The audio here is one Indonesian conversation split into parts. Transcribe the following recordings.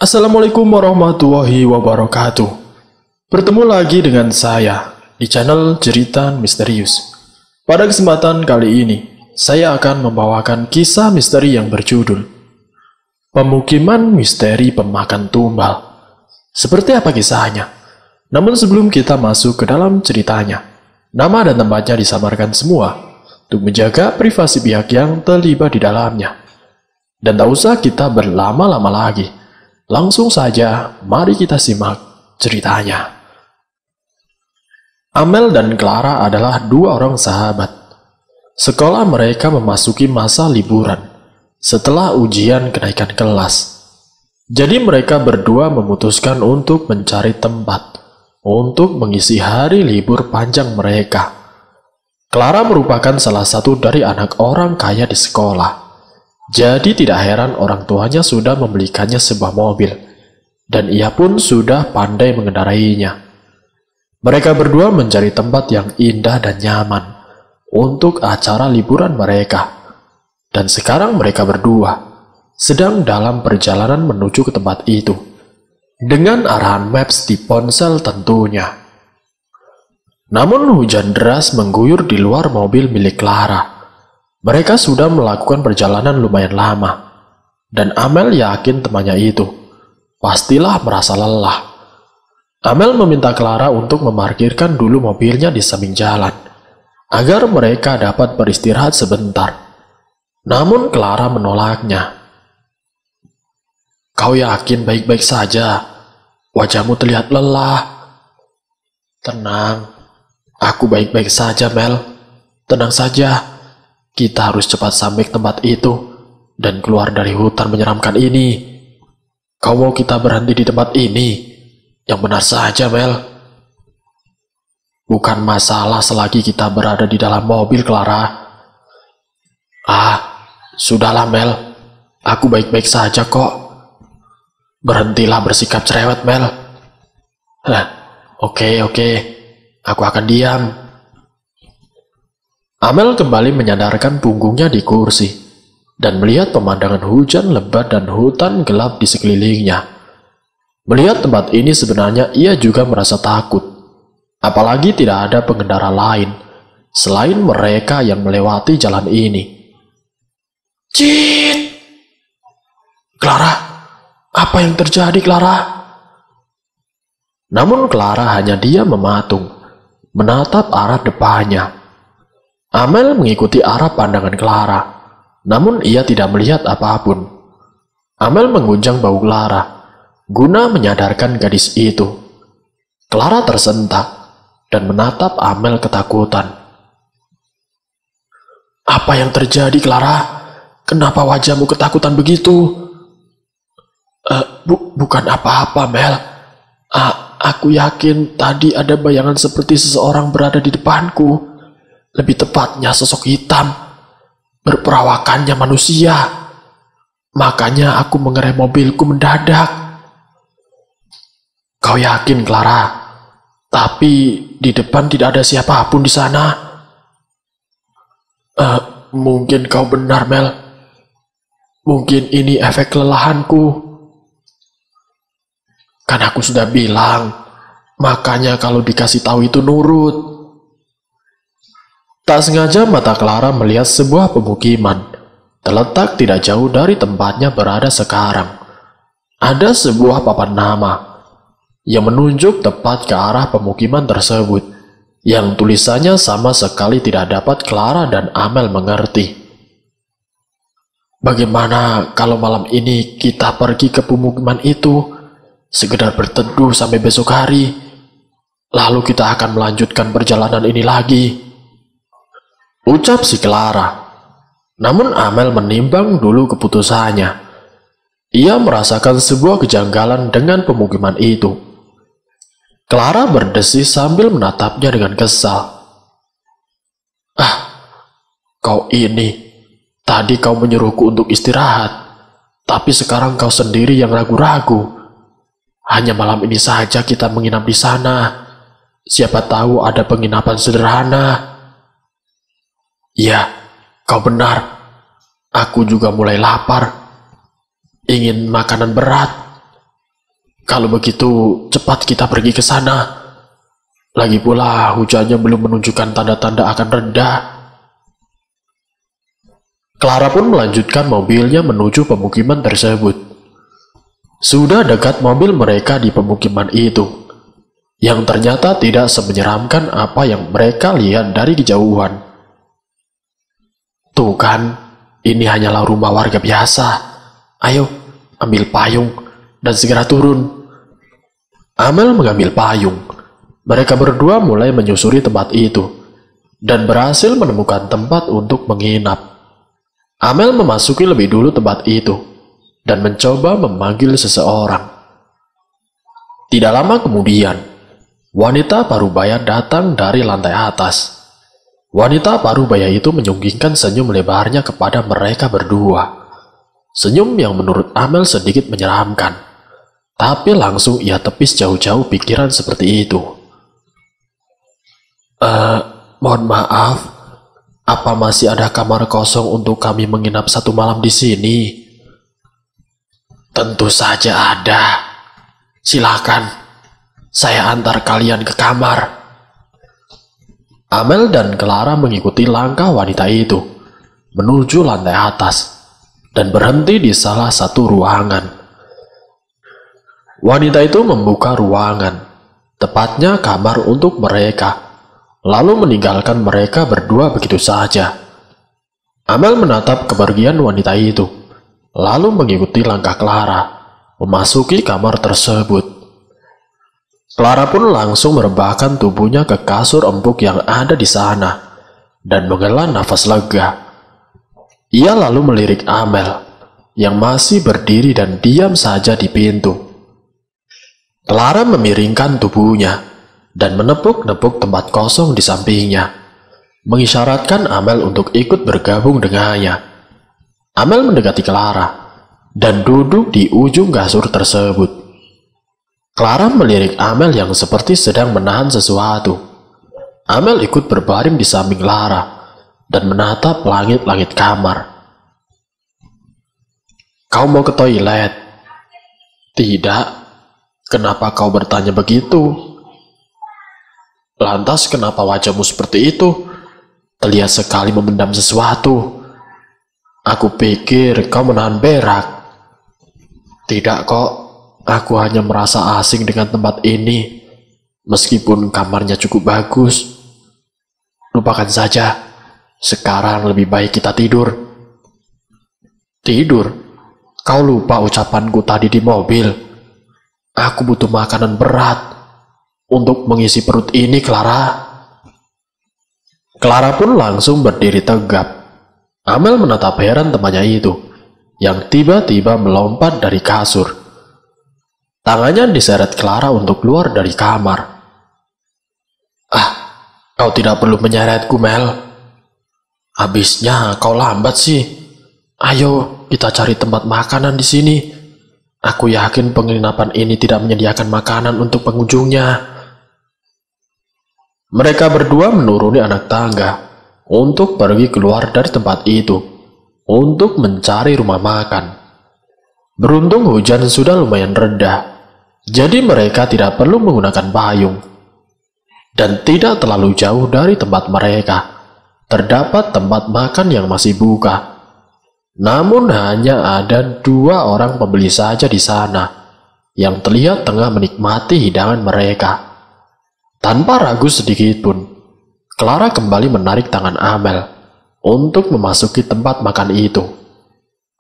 Assalamualaikum warahmatullahi wabarakatuh. Bertemu lagi dengan saya di channel Cerita Misterius. Pada kesempatan kali ini, saya akan membawakan kisah misteri yang berjudul Pemukiman Misteri Pemakan Tumbal. Seperti apa kisahnya? Namun sebelum kita masuk ke dalam ceritanya, nama dan tempatnya disamarkan semua untuk menjaga privasi pihak yang terlibat di dalamnya. Dan tak usah kita berlama-lama lagi. Langsung saja, mari kita simak ceritanya. Amel dan Clara adalah dua orang sahabat. Sekolah mereka memasuki masa liburan setelah ujian kenaikan kelas. Jadi mereka berdua memutuskan untuk mencari tempat untuk mengisi hari libur panjang mereka. Clara merupakan salah satu dari anak orang kaya di sekolah. Jadi tidak heran orang tuanya sudah membelikannya sebuah mobil, dan ia pun sudah pandai mengendarainya. Mereka berdua mencari tempat yang indah dan nyaman untuk acara liburan mereka. Dan sekarang mereka berdua sedang dalam perjalanan menuju ke tempat itu, dengan arahan maps di ponsel tentunya. Namun hujan deras mengguyur di luar mobil milik Clara. Mereka sudah melakukan perjalanan lumayan lama, dan Amel yakin temannya itu pastilah merasa lelah. Amel meminta Clara untuk memarkirkan dulu mobilnya di samping jalan, agar mereka dapat beristirahat sebentar. Namun Clara menolaknya. "Kau yakin baik-baik saja? Wajahmu terlihat lelah." "Tenang, aku baik-baik saja, Mel. Tenang saja. Kita harus cepat sampai ke tempat itu dan keluar dari hutan menyeramkan ini. Kau mau kita berhenti di tempat ini? Yang benar saja, Mel." "Bukan masalah selagi kita berada di dalam mobil, Clara." Sudahlah, Mel. Aku baik-baik saja kok." "Berhentilah bersikap cerewet, Mel." Oke. Aku akan diam." Amel kembali menyandarkan punggungnya di kursi dan melihat pemandangan hujan lebat dan hutan gelap di sekelilingnya. Melihat tempat ini sebenarnya ia juga merasa takut, apalagi tidak ada pengendara lain selain mereka yang melewati jalan ini. "Cit! Clara, apa yang terjadi, Clara?" Namun Clara hanya diam mematung, menatap arah depannya. Amel mengikuti arah pandangan Clara, namun ia tidak melihat apapun. Amel menggunjang bahu Clara, guna menyadarkan gadis itu. Clara tersentak dan menatap Amel ketakutan. "Apa yang terjadi, Clara? Kenapa wajahmu ketakutan begitu?" Bukan apa-apa, Mel. Aku yakin tadi ada bayangan seperti seseorang berada di depanku. Lebih tepatnya sosok hitam, berperawakannya manusia. Makanya aku mengerem mobilku mendadak." "Kau yakin, Clara? Tapi di depan tidak ada siapapun di sana." Mungkin kau benar, Mel. Mungkin ini efek kelelahanku. Kan aku sudah bilang, makanya kalau dikasih tahu itu nurut." Tak sengaja mata Clara melihat sebuah pemukiman terletak tidak jauh dari tempatnya berada sekarang. Ada sebuah papan nama yang menunjuk tepat ke arah pemukiman tersebut, yang tulisannya sama sekali tidak dapat Clara dan Amel mengerti. "Bagaimana kalau malam ini kita pergi ke pemukiman itu, sekedar berteduh sampai besok hari, lalu kita akan melanjutkan perjalanan ini lagi?" ucap si Clara. Namun Amel menimbang dulu keputusannya. Ia merasakan sebuah kejanggalan dengan pemukiman itu. Clara berdesis sambil menatapnya dengan kesal. Kau ini, tadi kau menyuruhku untuk istirahat, tapi sekarang kau sendiri yang ragu-ragu. Hanya malam ini saja kita menginap di sana. Siapa tahu ada penginapan sederhana." "Ya, kau benar. Aku juga mulai lapar. Ingin makanan berat. Kalau begitu, cepat kita pergi ke sana. Lagi pula, hujannya belum menunjukkan tanda-tanda akan reda. Clara pun melanjutkan mobilnya menuju pemukiman tersebut. Sudah dekat mobil mereka di pemukiman itu, yang ternyata tidak semenyeramkan apa yang mereka lihat dari kejauhan. Tuh kan, ini hanyalah rumah warga biasa. Ayo, ambil payung dan segera turun. Amel mengambil payung. Mereka berdua mulai menyusuri tempat itu dan berhasil menemukan tempat untuk menginap. Amel memasuki lebih dulu tempat itu dan mencoba memanggil seseorang. Tidak lama kemudian, wanita parubaya datang dari lantai atas. Wanita parubaya itu menyunggingkan senyum lebarnya kepada mereka berdua. Senyum yang menurut Amel sedikit menyeramkan, tapi langsung ia tepis jauh-jauh pikiran seperti itu. Mohon maaf, apa masih ada kamar kosong untuk kami menginap satu malam di sini? Tentu saja ada. Silakan, saya antar kalian ke kamar. Amel dan Clara mengikuti langkah wanita itu menuju lantai atas dan berhenti di salah satu ruangan. Wanita itu membuka ruangan, tepatnya kamar untuk mereka, lalu meninggalkan mereka berdua begitu saja. Amel menatap kepergian wanita itu, lalu mengikuti langkah Clara, memasuki kamar tersebut. Clara pun langsung merebahkan tubuhnya ke kasur empuk yang ada di sana, dan menghela nafas lega. Ia lalu melirik Amel, yang masih berdiri dan diam saja di pintu. Clara memiringkan tubuhnya, dan menepuk-nepuk tempat kosong di sampingnya, mengisyaratkan Amel untuk ikut bergabung dengannya. Amel mendekati Clara, dan duduk di ujung kasur tersebut. Clara melirik Amel yang seperti sedang menahan sesuatu. Amel ikut berbaring di samping Clara, dan menatap langit-langit kamar. Kau mau ke toilet? Tidak. Kenapa kau bertanya begitu? Lantas kenapa wajahmu seperti itu? Terlihat sekali memendam sesuatu. Aku pikir kau menahan berak. Tidak kok, aku hanya merasa asing dengan tempat ini. Meskipun kamarnya cukup bagus. Lupakan saja. Sekarang lebih baik kita tidur. Tidur? Kau lupa ucapanku tadi di mobil. Aku butuh makanan berat untuk mengisi perut ini, Clara. Clara pun langsung berdiri tegap. Amel menatap heran temannya itu, yang tiba-tiba melompat dari kasur. Tangannya diseret Clara untuk keluar dari kamar. Kau tidak perlu menyeretku, Mel. Habisnya kau lambat sih. Ayo, kita cari tempat makanan di sini. Aku yakin penginapan ini tidak menyediakan makanan untuk pengunjungnya. Mereka berdua menuruni anak tangga untuk pergi keluar dari tempat itu untuk mencari rumah makan. Beruntung hujan sudah lumayan reda, jadi mereka tidak perlu menggunakan payung. Dan tidak terlalu jauh dari tempat mereka terdapat tempat makan yang masih buka. Namun hanya ada 2 orang pembeli saja di sana yang terlihat tengah menikmati hidangan mereka. Tanpa ragu sedikit pun, Clara kembali menarik tangan Amel untuk memasuki tempat makan itu.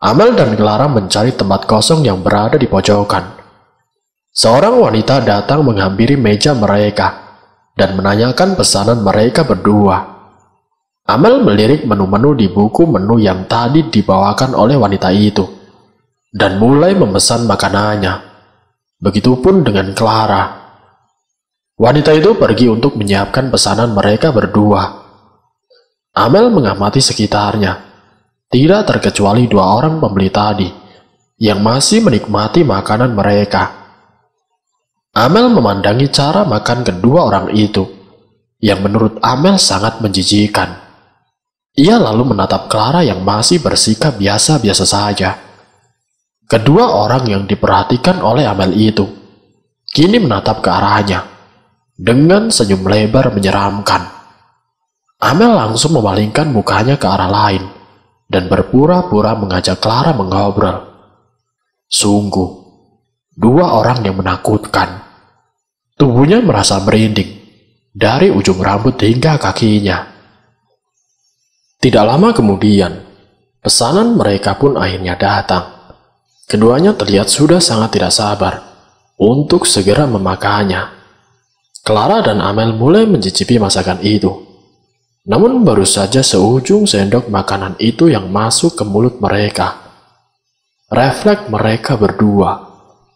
Amel dan Clara mencari tempat kosong yang berada di pojokan. Seorang wanita datang menghampiri meja mereka dan menanyakan pesanan mereka berdua. Amel melirik menu-menu di buku menu yang tadi dibawakan oleh wanita itu dan mulai memesan makanannya. Begitupun dengan Clara. Wanita itu pergi untuk menyiapkan pesanan mereka berdua. Amel mengamati sekitarnya, tidak terkecuali 2 orang pembeli tadi yang masih menikmati makanan mereka. Amel memandangi cara makan kedua orang itu, yang menurut Amel sangat menjijikkan. Ia lalu menatap Clara yang masih bersikap biasa-biasa saja. Kedua orang yang diperhatikan oleh Amel itu kini menatap ke arahnya dengan senyum lebar menyeramkan. Amel langsung memalingkan mukanya ke arah lain dan berpura-pura mengajak Clara mengobrol. Sungguh, dua orang yang menakutkan. Tubuhnya merasa merinding dari ujung rambut hingga kakinya. Tidak lama kemudian, pesanan mereka pun akhirnya datang. Keduanya terlihat sudah sangat tidak sabar untuk segera memakannya. Clara dan Amel mulai mencicipi masakan itu. Namun baru saja seujung sendok makanan itu yang masuk ke mulut mereka, refleks mereka berdua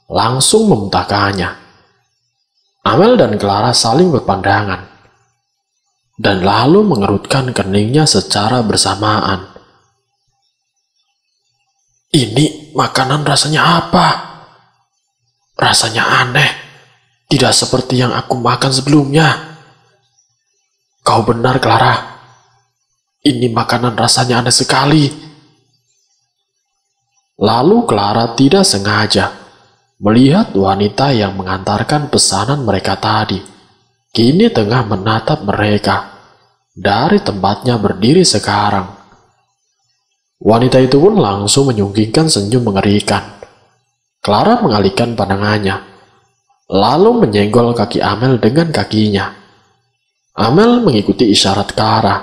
langsung memuntahkannya. Amel dan Clara saling berpandangan dan lalu mengerutkan keningnya secara bersamaan. Ini makanan rasanya apa? Rasanya aneh, tidak seperti yang aku makan sebelumnya. Kau benar, Clara. Ini makanan rasanya aneh sekali. Lalu Clara tidak sengaja melihat wanita yang mengantarkan pesanan mereka tadi kini tengah menatap mereka dari tempatnya berdiri sekarang. Wanita itu pun langsung menyunggingkan senyum mengerikan. Clara mengalihkan pandangannya, lalu menyenggol kaki Amel dengan kakinya. Amel mengikuti isyarat Clara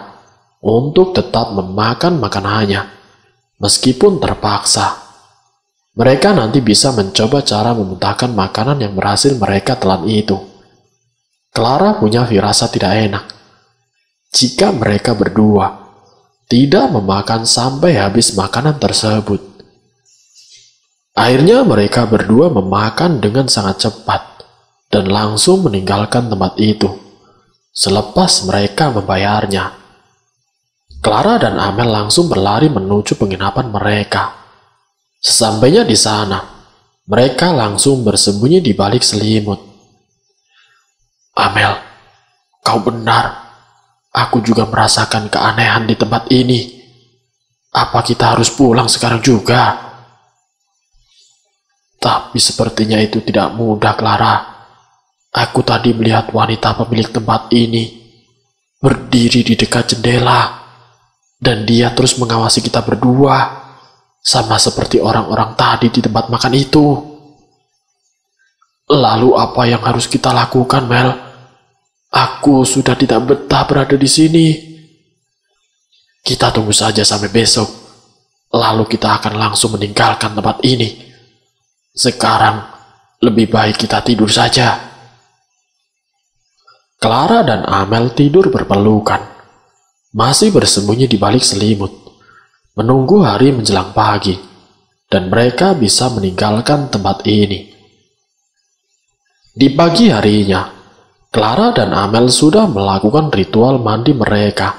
untuk tetap memakan makanannya, meskipun terpaksa. Mereka nanti bisa mencoba cara memuntahkan makanan yang berhasil mereka telan itu. Clara punya firasat tidak enak jika mereka berdua tidak memakan sampai habis makanan tersebut. Akhirnya mereka berdua memakan dengan sangat cepat dan langsung meninggalkan tempat itu selepas mereka membayarnya. Clara dan Amel langsung berlari menuju penginapan mereka. Sesampainya di sana, mereka langsung bersembunyi di balik selimut. Amel, kau benar. Aku juga merasakan keanehan di tempat ini. Apa kita harus pulang sekarang juga? Tapi sepertinya itu tidak mudah, Clara. Aku tadi melihat wanita pemilik tempat ini berdiri di dekat jendela, dan dia terus mengawasi kita berdua, sama seperti orang-orang tadi di tempat makan itu. Lalu apa yang harus kita lakukan, Mel? Aku sudah tidak betah berada di sini. Kita tunggu saja sampai besok, lalu kita akan langsung meninggalkan tempat ini. Sekarang, lebih baik kita tidur saja. Clara dan Amel tidur berpelukan, masih bersembunyi di balik selimut, menunggu hari menjelang pagi, dan mereka bisa meninggalkan tempat ini. Di pagi harinya, Clara dan Amel sudah melakukan ritual mandi mereka.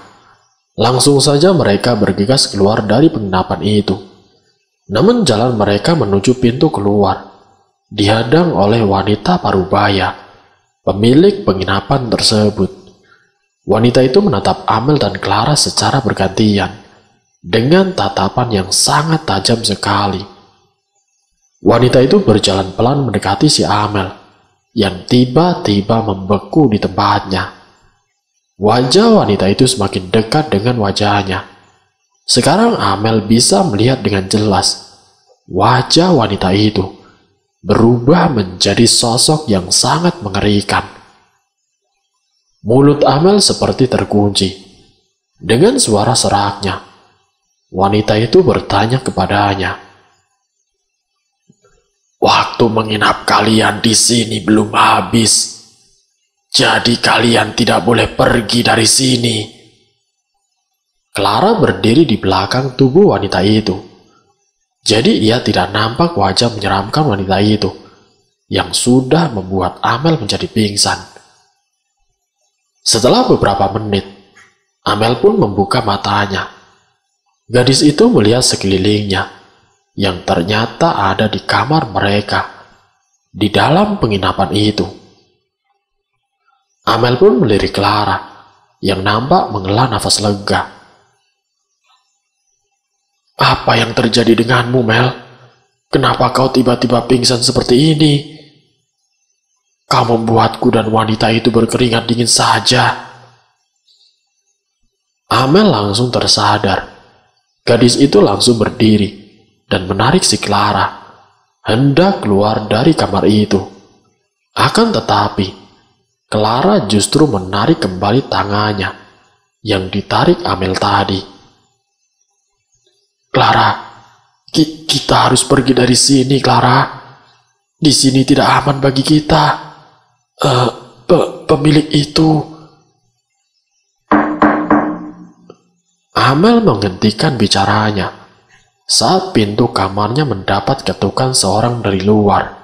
Langsung saja mereka bergegas keluar dari penginapan itu. Namun jalan mereka menuju pintu keluar dihadang oleh wanita parubaya, pemilik penginapan tersebut. Wanita itu menatap Amel dan Clara secara bergantian dengan tatapan yang sangat tajam sekali. Wanita itu berjalan pelan mendekati si Amel yang tiba-tiba membeku di tempatnya. Wajah wanita itu semakin dekat dengan wajahnya. Sekarang Amel bisa melihat dengan jelas wajah wanita itu berubah menjadi sosok yang sangat mengerikan. Mulut Amel seperti terkunci. Dengan suara seraknya, wanita itu bertanya kepadanya, "Waktu menginap kalian di sini belum habis, jadi kalian tidak boleh pergi dari sini." Clara berdiri di belakang tubuh wanita itu, jadi ia tidak nampak wajah menyeramkan wanita itu yang sudah membuat Amel menjadi pingsan. Setelah beberapa menit, Amel pun membuka matanya. Gadis itu melihat sekelilingnya yang ternyata ada di kamar mereka di dalam penginapan itu. Amel pun melirik Clara yang nampak menghela nafas lega. "Apa yang terjadi denganmu, Mel? Kenapa kau tiba-tiba pingsan seperti ini?" Kau membuatku dan wanita itu berkeringat dingin saja. Amel langsung tersadar. Gadis itu langsung berdiri dan menarik si Clara, hendak keluar dari kamar itu. Akan tetapi, Clara justru menarik kembali tangannya yang ditarik Amel tadi. Clara, kita harus pergi dari sini, Clara. Di sini tidak aman bagi kita. Pemilik itu. Amel menghentikan bicaranya saat pintu kamarnya mendapat ketukan seorang dari luar.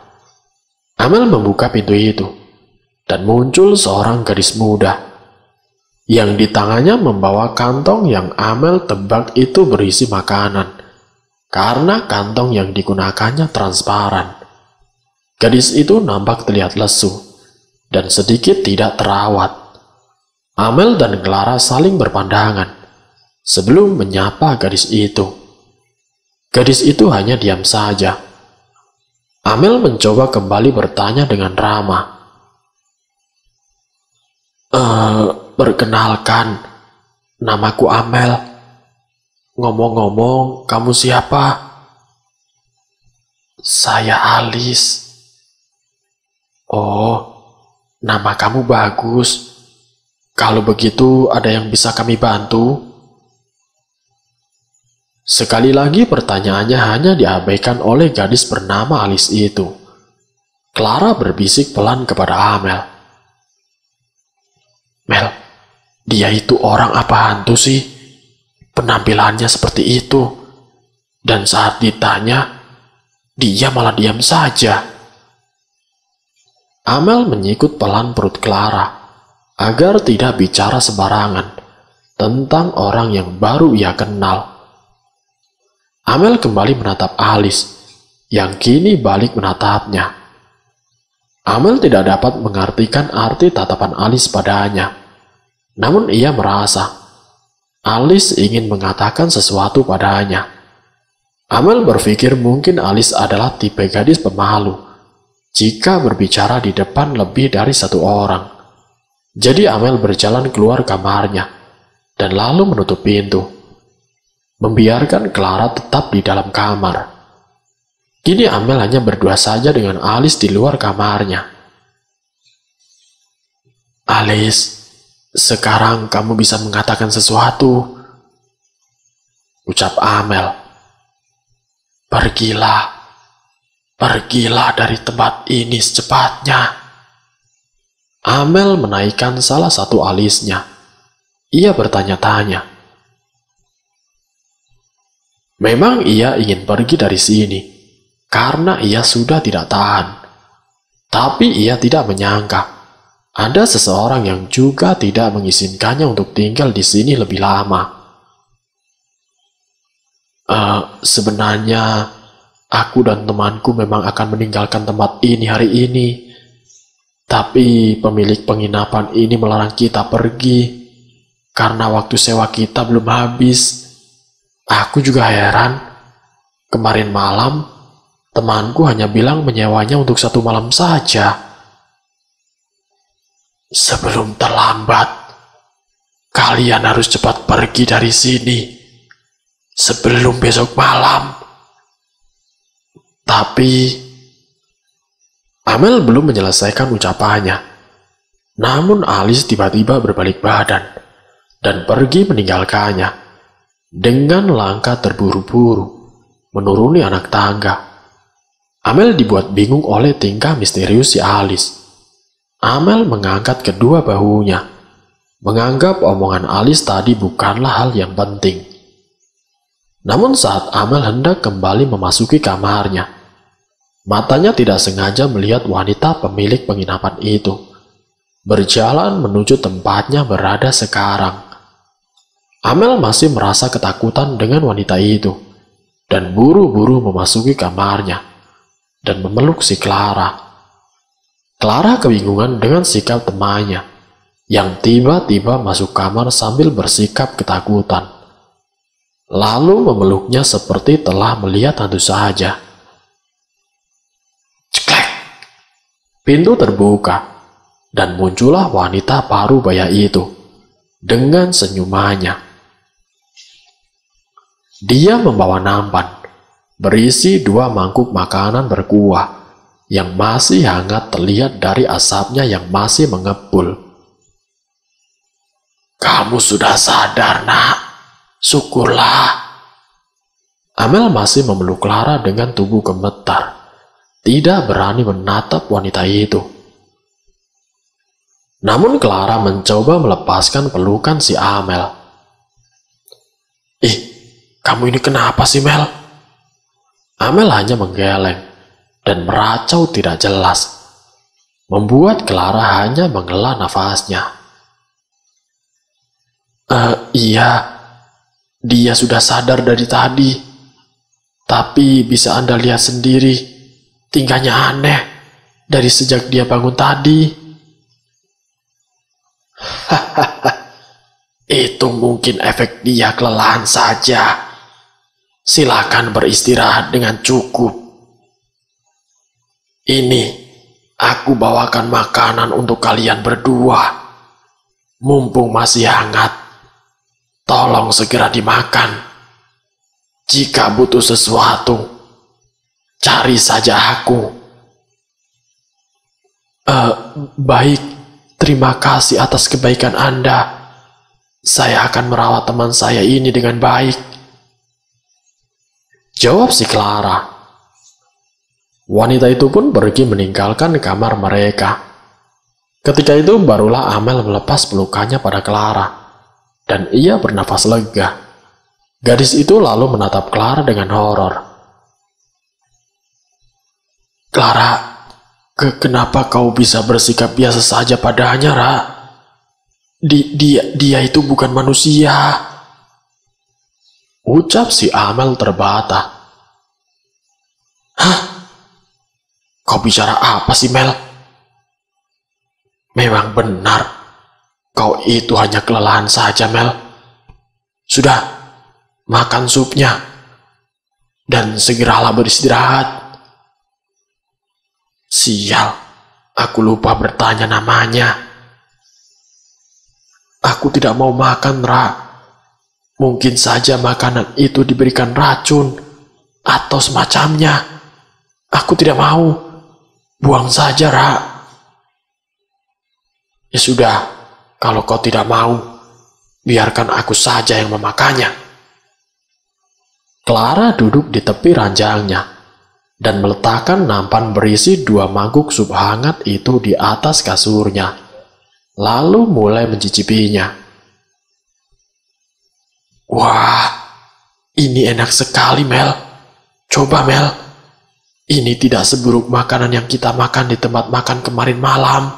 Amel membuka pintu itu dan muncul seorang gadis muda yang di tangannya membawa kantong yang Amel tebak itu berisi makanan karena kantong yang digunakannya transparan. Gadis itu nampak terlihat lesu dan sedikit tidak terawat. Amel dan Clara saling berpandangan sebelum menyapa gadis itu. Gadis itu hanya diam saja. Amel mencoba kembali bertanya dengan ramah. Perkenalkan, namaku Amel. Ngomong-ngomong, kamu siapa? Saya Alice. Oh, nama kamu bagus. Kalau begitu, ada yang bisa kami bantu? Sekali lagi pertanyaannya hanya diabaikan oleh gadis bernama Alice itu. Clara berbisik pelan kepada Amel. Mel, dia itu orang apa hantu sih? Penampilannya seperti itu. Dan saat ditanya, dia malah diam saja. Amel menyikut pelan perut Clara agar tidak bicara sembarangan tentang orang yang baru ia kenal. Amel kembali menatap Alice yang kini balik menatapnya. Amel tidak dapat mengartikan arti tatapan Alice padanya. Namun ia merasa Alice ingin mengatakan sesuatu padanya. Amel berpikir mungkin Alice adalah tipe gadis pemalu jika berbicara di depan lebih dari satu orang. Jadi Amel berjalan keluar kamarnya dan lalu menutup pintu, membiarkan Clara tetap di dalam kamar. Kini Amel hanya berdua saja dengan Alice di luar kamarnya. Alice, sekarang kamu bisa mengatakan sesuatu, ucap Amel. Pergilah dari tempat ini secepatnya. Amel menaikkan salah satu alisnya. Ia bertanya-tanya. Memang ia ingin pergi dari sini, karena ia sudah tidak tahan. Tapi ia tidak menyangka ada seseorang yang juga tidak mengizinkannya untuk tinggal di sini lebih lama. Sebenarnya aku dan temanku memang akan meninggalkan tempat ini hari ini. Tapi pemilik penginapan ini melarang kita pergi karena waktu sewa kita belum habis. Aku juga heran. Kemarin malam, temanku hanya bilang menyewanya untuk 1 malam saja. Sebelum terlambat, kalian harus cepat pergi dari sini sebelum besok malam. Tapi Amel belum menyelesaikan ucapannya. Namun Alice tiba-tiba berbalik badan dan pergi meninggalkannya dengan langkah terburu-buru menuruni anak tangga. Amel dibuat bingung oleh tingkah misterius si Alice. Amel mengangkat kedua bahunya, menganggap omongan Alice tadi bukanlah hal yang penting. Namun saat Amel hendak kembali memasuki kamarnya, matanya tidak sengaja melihat wanita pemilik penginapan itu berjalan menuju tempatnya berada sekarang. Amel masih merasa ketakutan dengan wanita itu dan buru-buru memasuki kamarnya dan memeluk si Clara. Clara kebingungan dengan sikap temannya yang tiba-tiba masuk kamar sambil bersikap ketakutan. Lalu memeluknya seperti telah melihat hantu saja. Ceklek! Pintu terbuka, dan muncullah wanita parubaya itu dengan senyumannya. Dia membawa nampan berisi 2 mangkuk makanan berkuah yang masih hangat terlihat dari asapnya yang masih mengepul. "Kamu sudah sadar, nak. Syukurlah." Amel masih memeluk Clara dengan tubuh gemetar, tidak berani menatap wanita itu. Namun Clara mencoba melepaskan pelukan si Amel. "Ih, kamu ini kenapa sih, Mel?" Amel hanya menggeleng dan meracau tidak jelas, membuat Clara hanya menghela nafasnya. Iya, dia sudah sadar dari tadi. Tapi bisa Anda lihat sendiri, tingkahnya aneh dari sejak dia bangun tadi." "Itu mungkin efek dia kelelahan saja. Silakan beristirahat dengan cukup. Ini, aku bawakan makanan untuk kalian berdua. Mumpung masih hangat, tolong segera dimakan. Jika butuh sesuatu, cari saja aku." Baik, terima kasih atas kebaikan Anda. Saya akan merawat teman saya ini dengan baik," jawab si Clara. Wanita itu pun pergi meninggalkan kamar mereka. Ketika itu barulah Amel melepas pelukannya pada Clara, dan ia bernafas lega. Gadis itu lalu menatap Clara dengan horor. "Clara, kenapa kau bisa bersikap biasa saja padanya, Ra? Dia itu bukan manusia," ucap si Amel terbata. "Hah? Kau bicara apa sih, Mel? Memang benar, kau itu hanya kelelahan saja, Mel. Sudah, makan supnya, dan segeralah beristirahat." "Sial, aku lupa bertanya namanya." "Aku tidak mau makan, Ra. Mungkin saja makanan itu diberikan racun, atau semacamnya. Aku tidak mau. Buang saja, Ra." "Ya sudah, kalau kau tidak mau, biarkan aku saja yang memakannya." Clara duduk di tepi ranjangnya dan meletakkan nampan berisi 2 mangkuk sup hangat itu di atas kasurnya, lalu mulai mencicipinya. "Wah, ini enak sekali, Mel. Coba, Mel. Ini tidak seburuk makanan yang kita makan di tempat makan kemarin malam.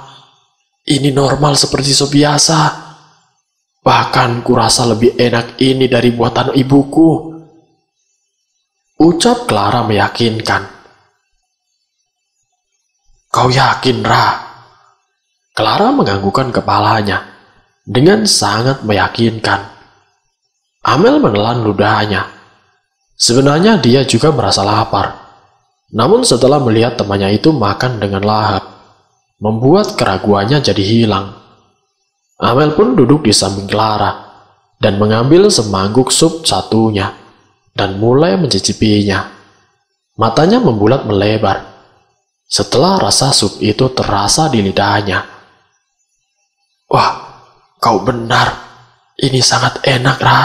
Ini normal seperti sop biasa. Bahkan kurasa lebih enak ini dari buatan ibuku," ucap Clara meyakinkan. "Kau yakin, Ra?" Clara menganggukkan kepalanya dengan sangat meyakinkan. Amel menelan ludahnya. Sebenarnya dia juga merasa lapar. Namun setelah melihat temannya itu makan dengan lahap, membuat keraguannya jadi hilang. Amel pun duduk di samping Clara dan mengambil semangkuk sup satunya dan mulai mencicipinya. Matanya membulat melebar setelah rasa sup itu terasa di lidahnya. "Wah, kau benar. Ini sangat enak, Ra.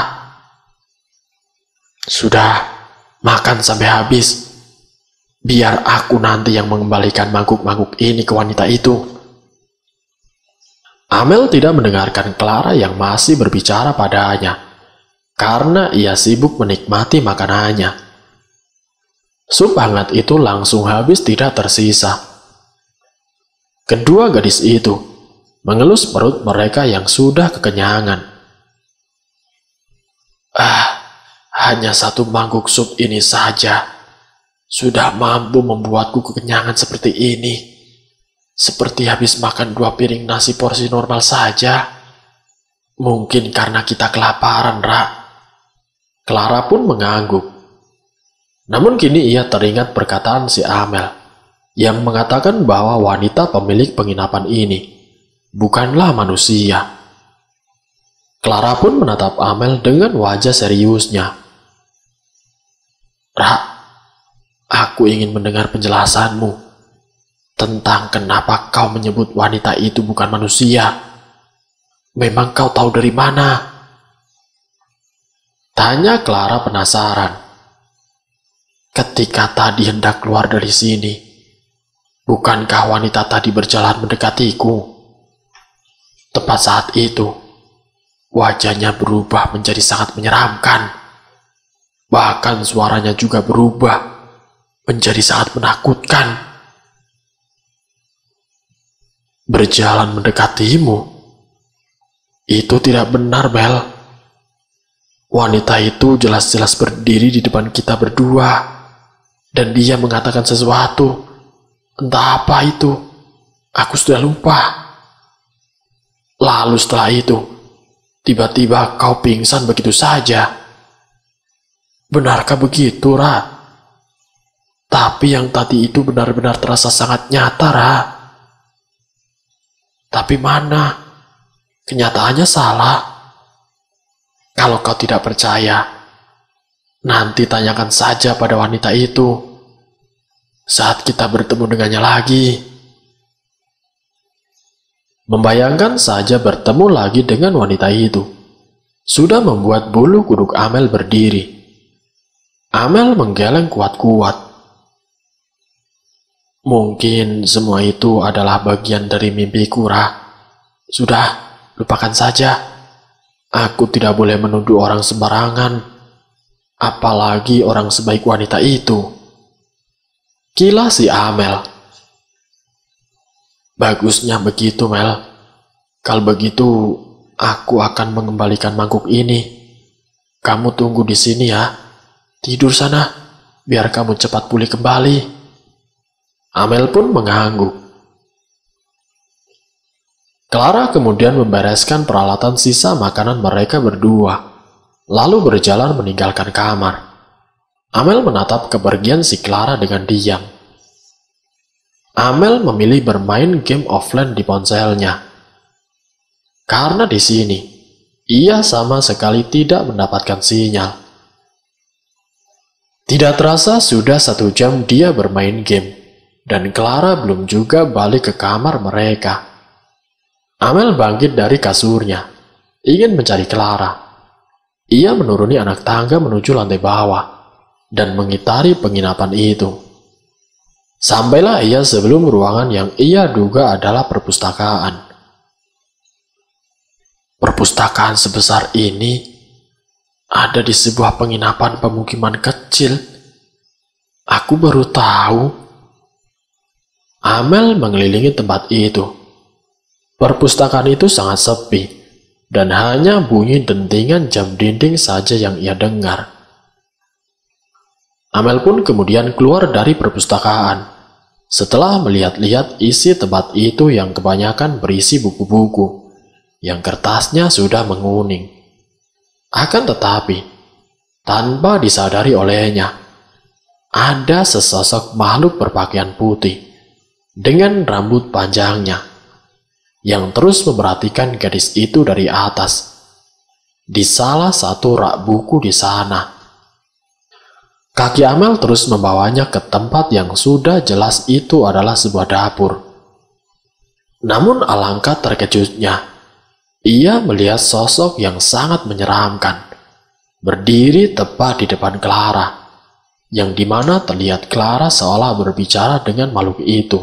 Sudah, makan sampai habis. Biar aku nanti yang mengembalikan mangkuk-mangkuk ini ke wanita itu." Amel tidak mendengarkan Clara yang masih berbicara padanya, karena ia sibuk menikmati makanannya. Sup hangat itu langsung habis tidak tersisa. Kedua gadis itu mengelus perut mereka yang sudah kekenyangan. Hanya 1 mangkuk sup ini saja sudah mampu membuatku kekenyangan seperti ini. Seperti habis makan 2 piring nasi porsi normal saja. Mungkin karena kita kelaparan, Ra. Clara pun mengangguk. Namun kini ia teringat perkataan si Amel yang mengatakan bahwa wanita pemilik penginapan ini bukanlah manusia. Clara pun menatap Amel dengan wajah seriusnya. "Ra, aku ingin mendengar penjelasanmu tentang kenapa kau menyebut wanita itu bukan manusia. Memang kau tahu dari mana?" tanya Clara penasaran. "Ketika tadi hendak keluar dari sini, bukankah wanita tadi berjalan mendekatiku? Tepat saat itu, wajahnya berubah menjadi sangat menyeramkan. Bahkan suaranya juga berubah menjadi sangat menakutkan." "Berjalan mendekatimu? Itu tidak benar, Bel. Wanita itu jelas-jelas berdiri di depan kita berdua, dan dia mengatakan sesuatu. Entah apa itu, aku sudah lupa. Lalu setelah itu, tiba-tiba kau pingsan begitu saja. Benarkah begitu, Ra? Tapi yang tadi itu benar-benar terasa sangat nyata, Ra. Tapi mana? Kenyataannya salah. Kalau kau tidak percaya, nanti tanyakan saja pada wanita itu saat kita bertemu dengannya lagi." Membayangkan saja bertemu lagi dengan wanita itu sudah membuat bulu kuduk Amel berdiri. Amel menggeleng kuat-kuat. "Mungkin semua itu adalah bagian dari mimpiku, Ra. Sudah, lupakan saja. Aku tidak boleh menuduh orang sembarangan, apalagi orang sebaik wanita itu," kilas si Amel. "Bagusnya begitu, Mel. Kalau begitu, aku akan mengembalikan mangkuk ini. Kamu tunggu di sini ya. Tidur sana, biar kamu cepat pulih kembali." Amel pun mengangguk. Clara kemudian membereskan peralatan sisa makanan mereka berdua, lalu berjalan meninggalkan kamar. Amel menatap kepergian si Clara dengan diam. Amel memilih bermain game offline di ponselnya. Karena di sini, ia sama sekali tidak mendapatkan sinyal. Tidak terasa sudah 1 jam dia bermain game, dan Clara belum juga balik ke kamar mereka. Amel bangkit dari kasurnya, ingin mencari Clara. Ia menuruni anak tangga menuju lantai bawah, dan mengitari penginapan itu. Sampailah ia sebelum ruangan yang ia duga adalah perpustakaan. Perpustakaan sebesar ini ada di sebuah penginapan pemukiman kecil. Aku baru tahu. Amel mengelilingi tempat itu. Perpustakaan itu sangat sepi, dan hanya bunyi dentingan jam dinding saja yang ia dengar. Amel pun kemudian keluar dari perpustakaan, setelah melihat-lihat isi tempat itu yang kebanyakan berisi buku-buku, yang kertasnya sudah menguning. Akan tetapi, tanpa disadari olehnya, ada sesosok makhluk berpakaian putih, dengan rambut panjangnya, yang terus memperhatikan gadis itu dari atas, di salah satu rak buku di sana. Kaki Amel terus membawanya ke tempat yang sudah jelas itu adalah sebuah dapur. Namun alangkah terkejutnya, ia melihat sosok yang sangat menyeramkan, berdiri tepat di depan Clara, yang dimana terlihat Clara seolah berbicara dengan makhluk itu,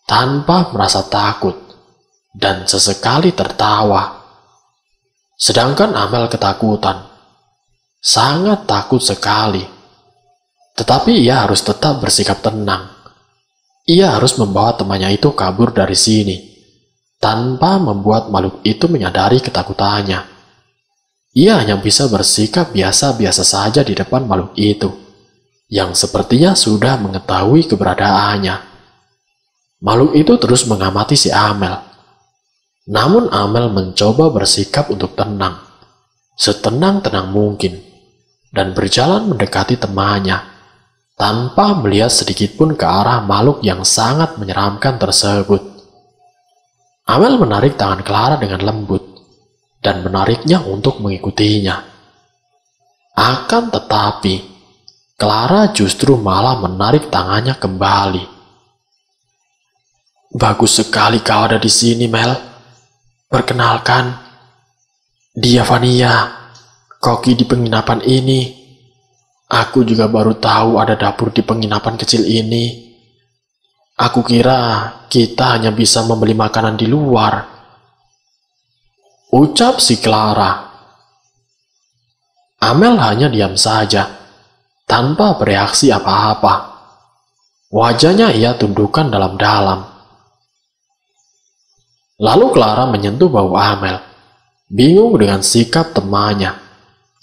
tanpa merasa takut, dan sesekali tertawa. Sedangkan Amel ketakutan, sangat takut sekali. Tetapi ia harus tetap bersikap tenang. Ia harus membawa temannya itu kabur dari sini, tanpa membuat makhluk itu menyadari ketakutannya. Ia hanya bisa bersikap biasa-biasa saja di depan makhluk itu, yang sepertinya sudah mengetahui keberadaannya. Makhluk itu terus mengamati si Amel. Namun Amel mencoba bersikap untuk tenang, setenang-tenang mungkin, dan berjalan mendekati temannya, tanpa melihat sedikit pun ke arah makhluk yang sangat menyeramkan tersebut. Amel menarik tangan Clara dengan lembut dan menariknya untuk mengikutinya. Akan tetapi, Clara justru malah menarik tangannya kembali. "Bagus sekali kau ada di sini, Mel. Perkenalkan, dia Vania, koki di penginapan ini. Aku juga baru tahu ada dapur di penginapan kecil ini. Aku kira kita hanya bisa membeli makanan di luar," ucap si Clara. Amel hanya diam saja, tanpa bereaksi apa-apa. Wajahnya ia tundukkan dalam-dalam. Lalu Clara menyentuh bahu Amel, bingung dengan sikap temannya,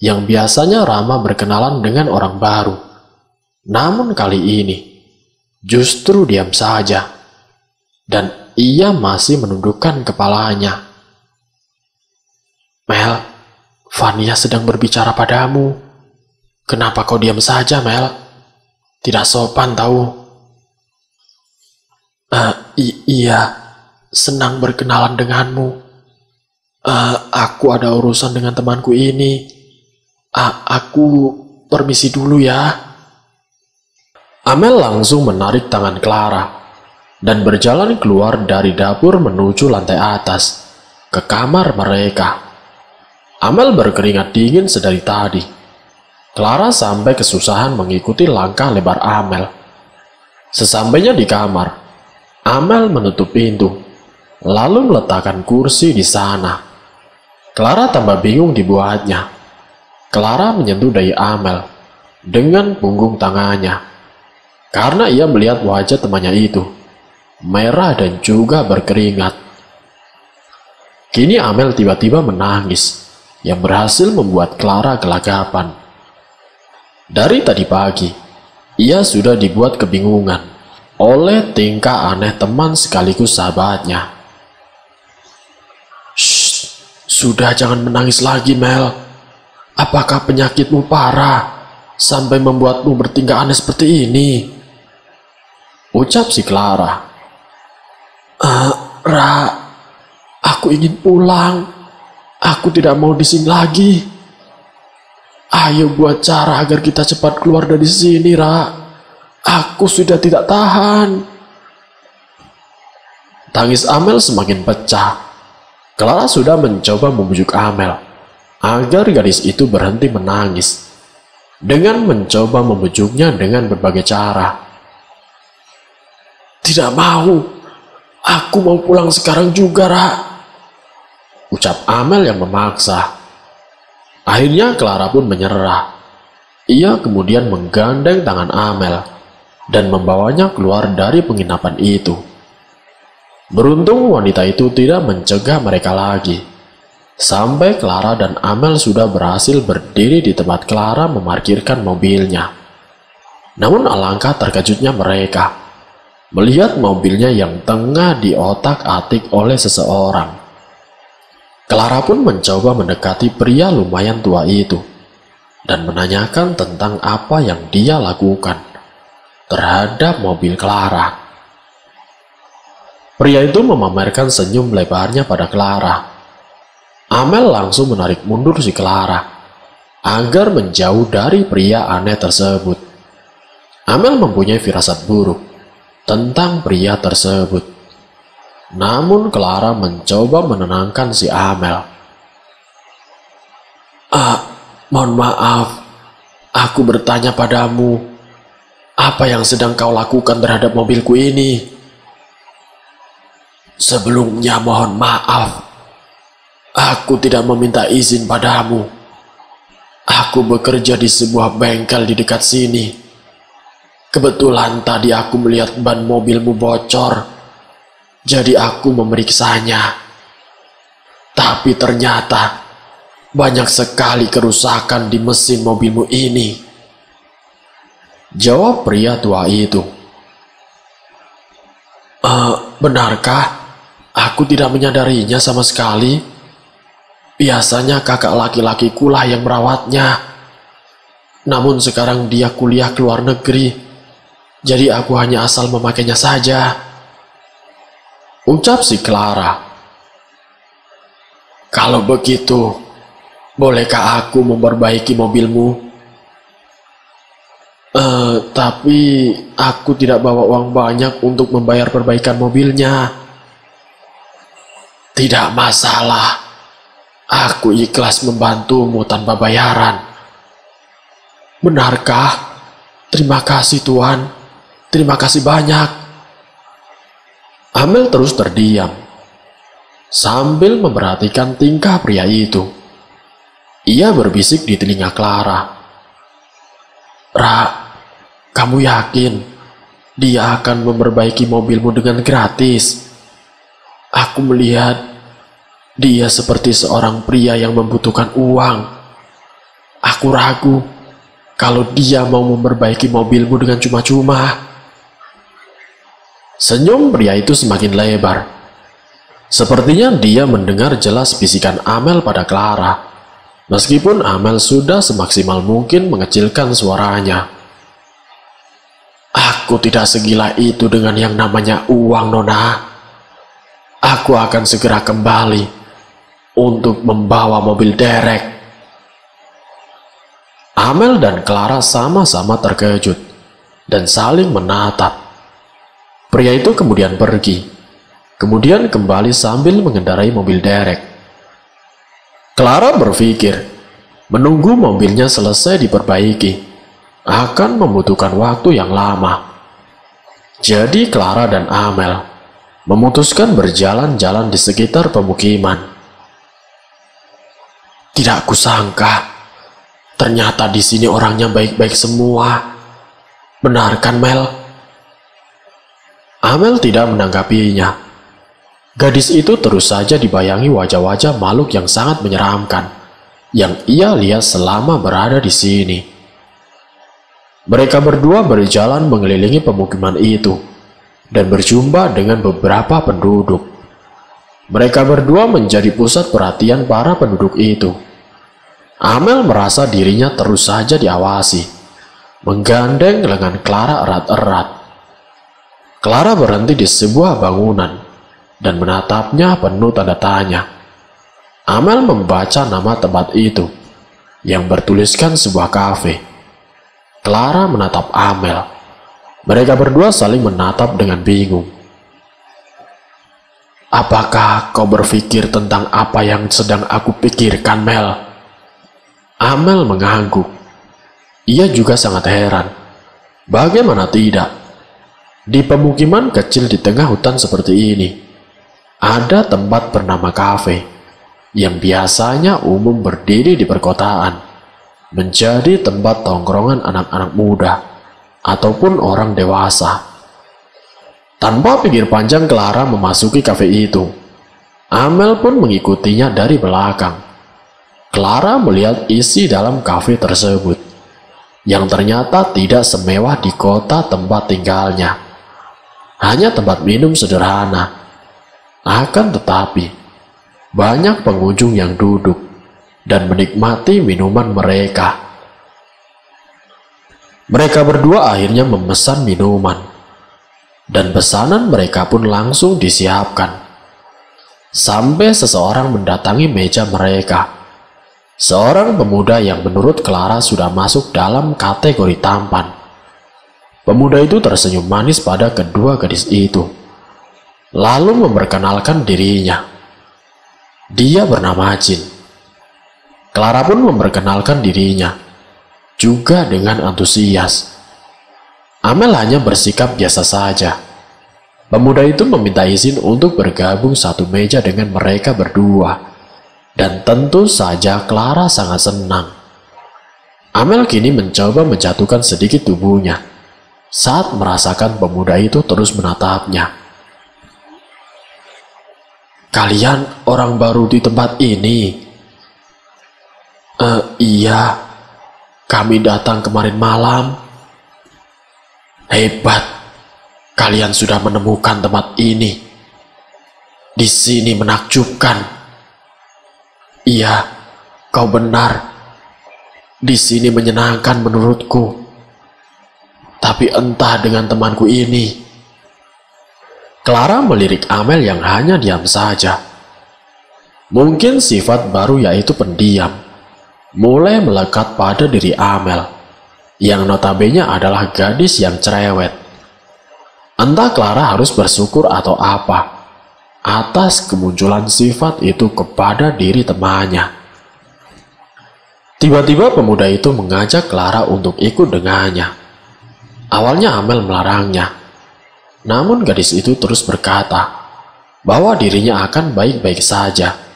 yang biasanya ramah berkenalan dengan orang baru. Namun kali ini, justru diam saja, dan ia masih menundukkan kepalanya. "Mel, Vania sedang berbicara padamu. Kenapa kau diam saja, Mel? Tidak sopan tahu." Iya, senang berkenalan denganmu. Aku ada urusan dengan temanku ini. Aku permisi dulu ya." Amel langsung menarik tangan Clara dan berjalan keluar dari dapur menuju lantai atas, ke kamar mereka. Amel berkeringat dingin sedari tadi. Clara sampai kesusahan mengikuti langkah lebar Amel. Sesampainya di kamar, Amel menutup pintu, lalu meletakkan kursi di sana. Clara tambah bingung dibuatnya. Clara menyentuh dahi Amel dengan punggung tangannya, karena ia melihat wajah temannya itu merah dan juga berkeringat. Kini Amel tiba-tiba menangis, yang berhasil membuat Clara gelagapan. Dari tadi pagi, ia sudah dibuat kebingungan oleh tingkah aneh teman sekaligus sahabatnya. "Shh, sudah jangan menangis lagi, Mel. Apakah penyakitmu parah sampai membuatmu bertingkah aneh seperti ini?" ucap si Clara. Ra, aku ingin pulang. Aku tidak mau di sini lagi. Ayo buat cara agar kita cepat keluar dari sini, Ra. Aku sudah tidak tahan." Tangis Amel semakin pecah. Clara sudah mencoba membujuk Amel agar gadis itu berhenti menangis, dengan mencoba membujuknya dengan berbagai cara. "Tidak mau. Aku mau pulang sekarang juga, Ra," ucap Amel yang memaksa. Akhirnya Clara pun menyerah. Ia kemudian menggandeng tangan Amel dan membawanya keluar dari penginapan itu. Beruntung wanita itu tidak mencegah mereka lagi, sampai Clara dan Amel sudah berhasil berdiri di tempat Clara memarkirkan mobilnya. Namun alangkah terkejutnya mereka melihat mobilnya yang tengah diotak-atik oleh seseorang. Clara pun mencoba mendekati pria lumayan tua itu dan menanyakan tentang apa yang dia lakukan terhadap mobil Clara. Pria itu memamerkan senyum lebarnya pada Clara. Amel langsung menarik mundur si Clara agar menjauh dari pria aneh tersebut. Amel mempunyai firasat buruk tentang pria tersebut. Namun Clara mencoba menenangkan si Amel. Mohon maaf, aku bertanya padamu, apa yang sedang kau lakukan terhadap mobilku ini?" "Sebelumnya mohon maaf, aku tidak meminta izin padamu. Aku bekerja di sebuah bengkel di dekat sini. Kebetulan tadi aku melihat ban mobilmu bocor. Jadi aku memeriksanya. Tapi ternyata banyak sekali kerusakan di mesin mobilmu ini," jawab pria tua itu. Benarkah? Aku tidak menyadarinya sama sekali. Biasanya kakak laki-lakiku lah yang merawatnya. Namun sekarang dia kuliah ke luar negeri Jadi aku hanya asal memakainya saja, ucap si Clara. Kalau begitu, bolehkah aku memperbaiki mobilmu? Tapi aku tidak bawa uang banyak untuk membayar perbaikan mobilnya. Tidak masalah, aku ikhlas membantumu tanpa bayaran. Benarkah? Terima kasih Tuan, terima kasih banyak. Amel terus terdiam, sambil memperhatikan tingkah pria itu. Ia berbisik di telinga Clara. Ra, kamu yakin dia akan memperbaiki mobilmu dengan gratis? Aku melihat dia seperti seorang pria yang membutuhkan uang. Aku ragu kalau dia mau memperbaiki mobilmu dengan cuma-cuma. Senyum pria itu semakin lebar. Sepertinya dia mendengar jelas bisikan Amel pada Clara, meskipun Amel sudah semaksimal mungkin mengecilkan suaranya. Aku tidak segila itu dengan yang namanya uang, Nona. Aku akan segera kembali untuk membawa mobil derek. Amel dan Clara sama-sama terkejut dan saling menatap. Pria itu kemudian pergi, kemudian kembali sambil mengendarai mobil derek. Clara berpikir, menunggu mobilnya selesai diperbaiki akan membutuhkan waktu yang lama. Jadi Clara dan Amel memutuskan berjalan-jalan di sekitar pemukiman. Tidak kusangka, ternyata di sini orangnya baik-baik semua. Benar kan, Mel? Amel tidak menanggapinya. Gadis itu terus saja dibayangi wajah-wajah makhluk yang sangat menyeramkan yang ia lihat selama berada di sini. Mereka berdua berjalan mengelilingi pemukiman itu dan berjumpa dengan beberapa penduduk. Mereka berdua menjadi pusat perhatian para penduduk itu. Amel merasa dirinya terus saja diawasi, menggandeng lengan Clara erat-erat. Clara berhenti di sebuah bangunan dan menatapnya penuh tanda tanya. Amel membaca nama tempat itu yang bertuliskan sebuah kafe. Clara menatap Amel. Mereka berdua saling menatap dengan bingung. Apakah kau berpikir tentang apa yang sedang aku pikirkan, Mel? Amel mengangguk. Ia juga sangat heran. Bagaimana tidak? Di pemukiman kecil di tengah hutan seperti ini, ada tempat bernama kafe yang biasanya umum berdiri di perkotaan, menjadi tempat tongkrongan anak-anak muda ataupun orang dewasa. Tanpa pikir panjang, Clara memasuki kafe itu. Amel pun mengikutinya dari belakang. Clara melihat isi dalam kafe tersebut, yang ternyata tidak semewah di kota tempat tinggalnya. Hanya tempat minum sederhana. Akan tetapi, banyak pengunjung yang duduk dan menikmati minuman mereka. Mereka berdua akhirnya memesan minuman, dan pesanan mereka pun langsung disiapkan. Sampai seseorang mendatangi meja mereka. Seorang pemuda yang menurut Clara sudah masuk dalam kategori tampan. Pemuda itu tersenyum manis pada kedua gadis itu, lalu memperkenalkan dirinya. Dia bernama Jin. Clara pun memperkenalkan dirinya, juga dengan antusias. Amel hanya bersikap biasa saja. Pemuda itu meminta izin untuk bergabung satu meja dengan mereka berdua, dan tentu saja Clara sangat senang. Amel kini mencoba menjatuhkan sedikit tubuhnya saat merasakan pemuda itu terus menatapnya. Kalian orang baru di tempat ini? Iya. Kami datang kemarin malam. Hebat, kalian sudah menemukan tempat ini. Di sini menakjubkan. Iya, kau benar. Di sini menyenangkan menurutku. Tapi entah dengan temanku ini. Clara melirik Amel yang hanya diam saja. Mungkin sifat baru yaitu pendiam mulai melekat pada diri Amel, yang notabene adalah gadis yang cerewet. Entah Clara harus bersyukur atau apa atas kemunculan sifat itu kepada diri temannya. Tiba-tiba pemuda itu mengajak Clara untuk ikut dengannya. Awalnya Amel melarangnya, namun gadis itu terus berkata bahwa dirinya akan baik-baik saja.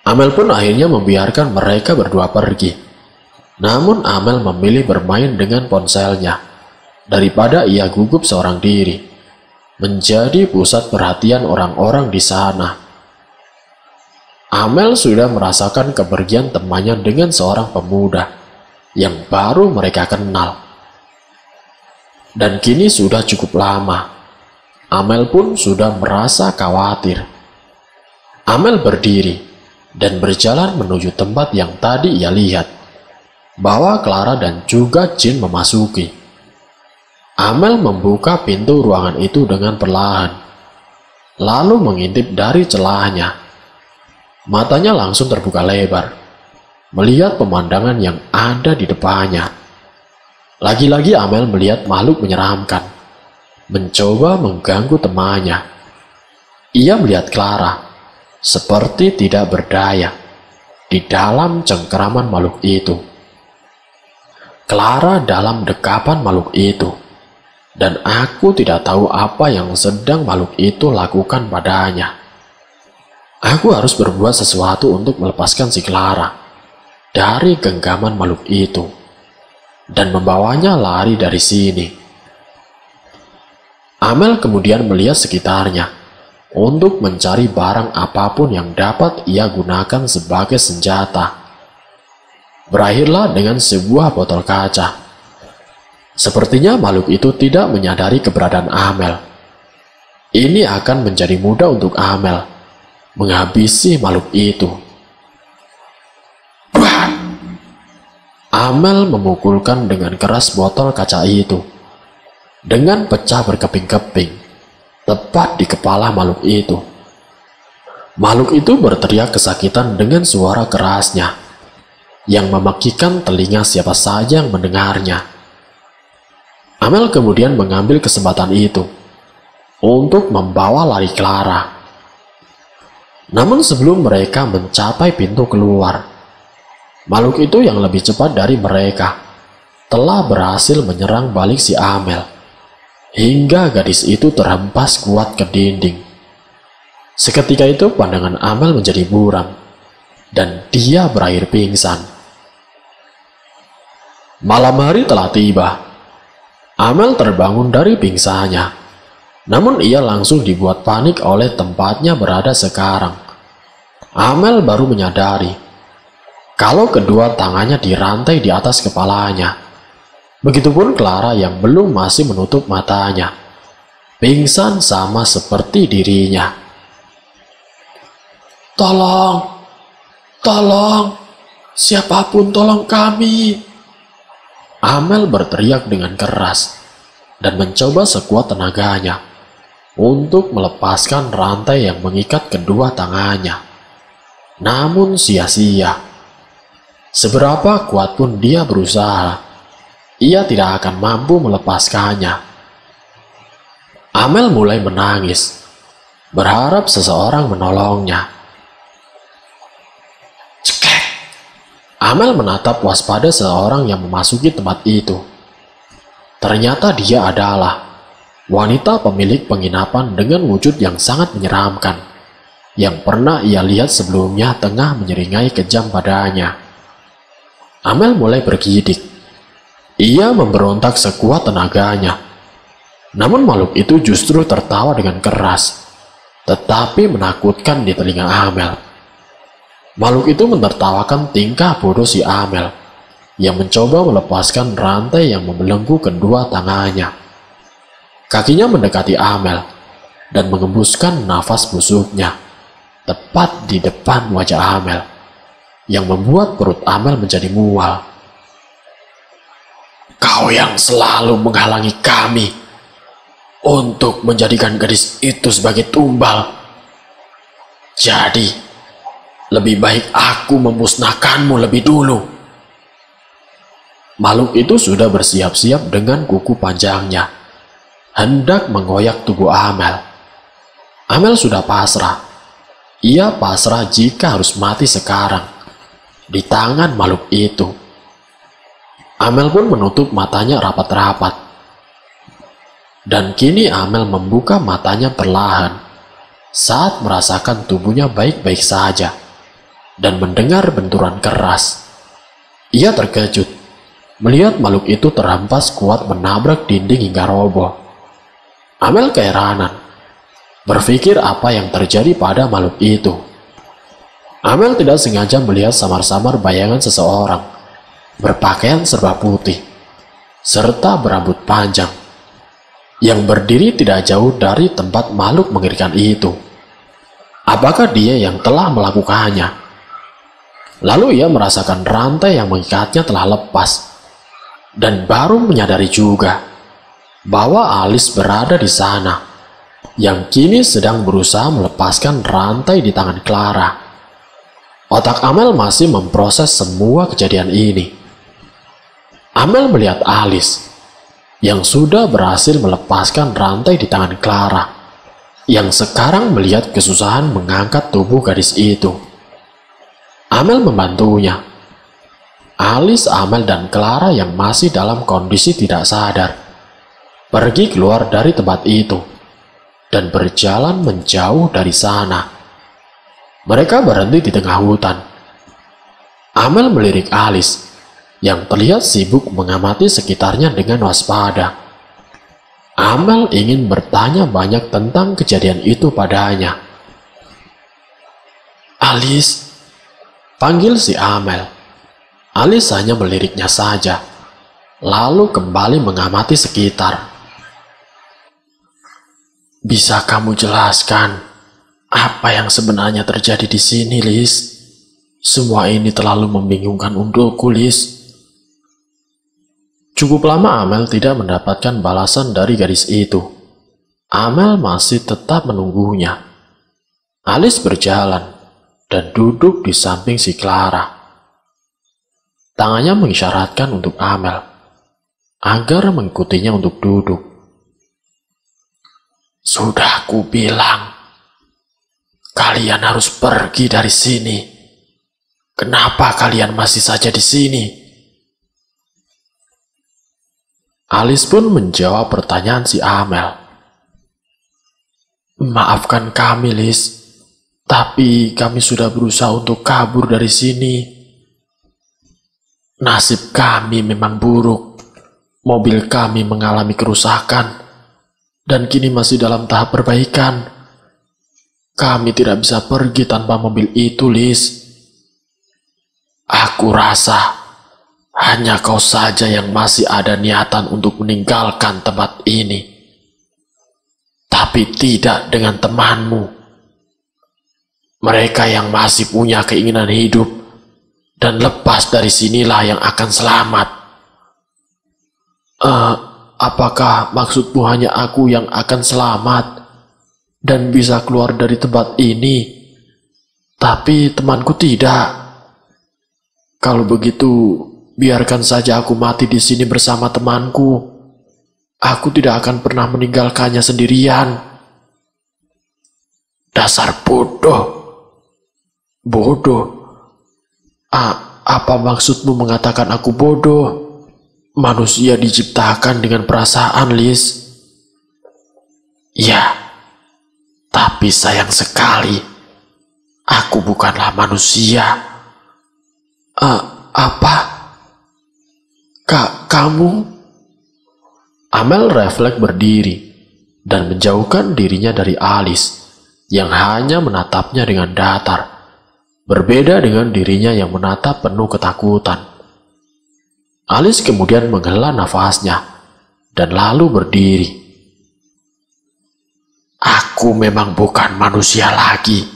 Amel pun akhirnya membiarkan mereka berdua pergi. Namun Amel memilih bermain dengan ponselnya daripada ia gugup seorang diri, menjadi pusat perhatian orang-orang di sana. Amel sudah merasakan kepergian temannya dengan seorang pemuda yang baru mereka kenal. Dan kini sudah cukup lama. Amel pun sudah merasa khawatir. Amel berdiri dan berjalan menuju tempat yang tadi ia lihat, bahwa Clara dan juga Jin memasuki. Amel membuka pintu ruangan itu dengan perlahan, lalu mengintip dari celahnya. Matanya langsung terbuka lebar, melihat pemandangan yang ada di depannya. Lagi-lagi Amel melihat makhluk menyeramkan, mencoba mengganggu temannya. Ia melihat Clara, seperti tidak berdaya, di dalam cengkeraman makhluk itu. Clara dalam dekapan makhluk itu. Dan aku tidak tahu apa yang sedang makhluk itu lakukan padanya. Aku harus berbuat sesuatu untuk melepaskan si Clara dari genggaman makhluk itu dan membawanya lari dari sini. Amel kemudian melihat sekitarnya untuk mencari barang apapun yang dapat ia gunakan sebagai senjata. Berakhirlah dengan sebuah botol kaca. Sepertinya makhluk itu tidak menyadari keberadaan Amel. Ini akan menjadi mudah untuk Amel menghabisi makhluk itu. Bah! Amel memukulkan dengan keras botol kaca itu dengan pecah berkeping-keping tepat di kepala makhluk itu. Makhluk itu berteriak kesakitan dengan suara kerasnya yang memekikan telinga siapa saja yang mendengarnya. Amel kemudian mengambil kesempatan itu untuk membawa lari Clara. Namun sebelum mereka mencapai pintu keluar, makhluk itu yang lebih cepat dari mereka telah berhasil menyerang balik si Amel, hingga gadis itu terhempas kuat ke dinding. Seketika itu pandangan Amel menjadi buram, dan dia berakhir pingsan. Malam hari telah tiba. Amel terbangun dari pingsannya, namun ia langsung dibuat panik oleh tempatnya berada sekarang. Amel baru menyadari kalau kedua tangannya dirantai di atas kepalanya. Begitupun Clara yang belum masih menutup matanya, pingsan sama seperti dirinya. Tolong, tolong, siapapun tolong kami. Amel berteriak dengan keras dan mencoba sekuat tenaganya untuk melepaskan rantai yang mengikat kedua tangannya. Namun sia-sia. Seberapa kuat pun dia berusaha, ia tidak akan mampu melepaskannya. Amel mulai menangis, berharap seseorang menolongnya. Amel menatap waspada seorang yang memasuki tempat itu. Ternyata dia adalah wanita pemilik penginapan dengan wujud yang sangat menyeramkan, yang pernah ia lihat sebelumnya tengah menyeringai kejam padanya. Amel mulai bergidik. Ia memberontak sekuat tenaganya. Namun makhluk itu justru tertawa dengan keras, tetapi menakutkan di telinga Amel. Makhluk itu menertawakan tingkah bodoh si Amel yang mencoba melepaskan rantai yang membelenggu kedua tangannya. Kakinya mendekati Amel dan mengembuskan nafas busuknya tepat di depan wajah Amel, yang membuat perut Amel menjadi mual. Kau yang selalu menghalangi kami untuk menjadikan gadis itu sebagai tumbal. Jadi, lebih baik aku memusnahkanmu lebih dulu. Makhluk itu sudah bersiap-siap dengan kuku panjangnya, hendak mengoyak tubuh Amel. Amel sudah pasrah. Ia pasrah jika harus mati sekarang di tangan makhluk itu. Amel pun menutup matanya rapat-rapat. Dan kini Amel membuka matanya perlahan saat merasakan tubuhnya baik-baik saja dan mendengar benturan keras. Ia terkejut melihat makhluk itu terhempas kuat menabrak dinding hingga roboh. Amel keheranan, berpikir apa yang terjadi pada makhluk itu. Amel tidak sengaja melihat samar-samar bayangan seseorang berpakaian serba putih serta berambut panjang yang berdiri tidak jauh dari tempat makhluk mengerikan itu. Apakah dia yang telah melakukannya? Lalu ia merasakan rantai yang mengikatnya telah lepas dan baru menyadari juga bahwa Alice berada di sana yang kini sedang berusaha melepaskan rantai di tangan Clara. Otak Amel masih memproses semua kejadian ini. Amel melihat Alice yang sudah berhasil melepaskan rantai di tangan Clara, yang sekarang melihat kesusahan mengangkat tubuh gadis itu. Amel membantunya. Alice, Amel, dan Clara yang masih dalam kondisi tidak sadar pergi keluar dari tempat itu dan berjalan menjauh dari sana. Mereka berhenti di tengah hutan. Amel melirik Alice yang terlihat sibuk mengamati sekitarnya dengan waspada. Amel ingin bertanya banyak tentang kejadian itu padanya. "Alice," panggil si Amel. Alice hanya meliriknya saja, lalu kembali mengamati sekitar. "Bisa kamu jelaskan apa yang sebenarnya terjadi di sini, Liz? Semua ini terlalu membingungkan untukku, Liz." Cukup lama Amel tidak mendapatkan balasan dari gadis itu. Amel masih tetap menunggunya. Alice berjalan dan duduk di samping si Clara. Tangannya mengisyaratkan untuk Amel agar mengikutinya untuk duduk. "Sudah kubilang, kalian harus pergi dari sini. Kenapa kalian masih saja di sini?" Alice pun menjawab pertanyaan si Amel. "Maafkan kami, Liz, tapi kami sudah berusaha untuk kabur dari sini. Nasib kami memang buruk. Mobil kami mengalami kerusakan dan kini masih dalam tahap perbaikan. Kami tidak bisa pergi tanpa mobil itu, Liz. Aku rasa hanya kau saja yang masih ada niatan untuk meninggalkan tempat ini. Tapi tidak dengan temanmu. Mereka yang masih punya keinginan hidup dan lepas dari sinilah yang akan selamat." Apakah maksudmu hanya aku yang akan selamat dan bisa keluar dari tempat ini, tapi temanku tidak? Kalau begitu, biarkan saja aku mati di sini bersama temanku. Aku tidak akan pernah meninggalkannya sendirian." "Dasar bodoh." "Bodoh? Apa maksudmu mengatakan aku bodoh? Manusia diciptakan dengan perasaan, Liz." "Ya, tapi sayang sekali, aku bukanlah manusia." Apa? Kamu?" Amel refleks berdiri dan menjauhkan dirinya dari Alice yang hanya menatapnya dengan datar, berbeda dengan dirinya yang menatap penuh ketakutan. Alice kemudian menghela nafasnya dan lalu berdiri. "Aku memang bukan manusia lagi,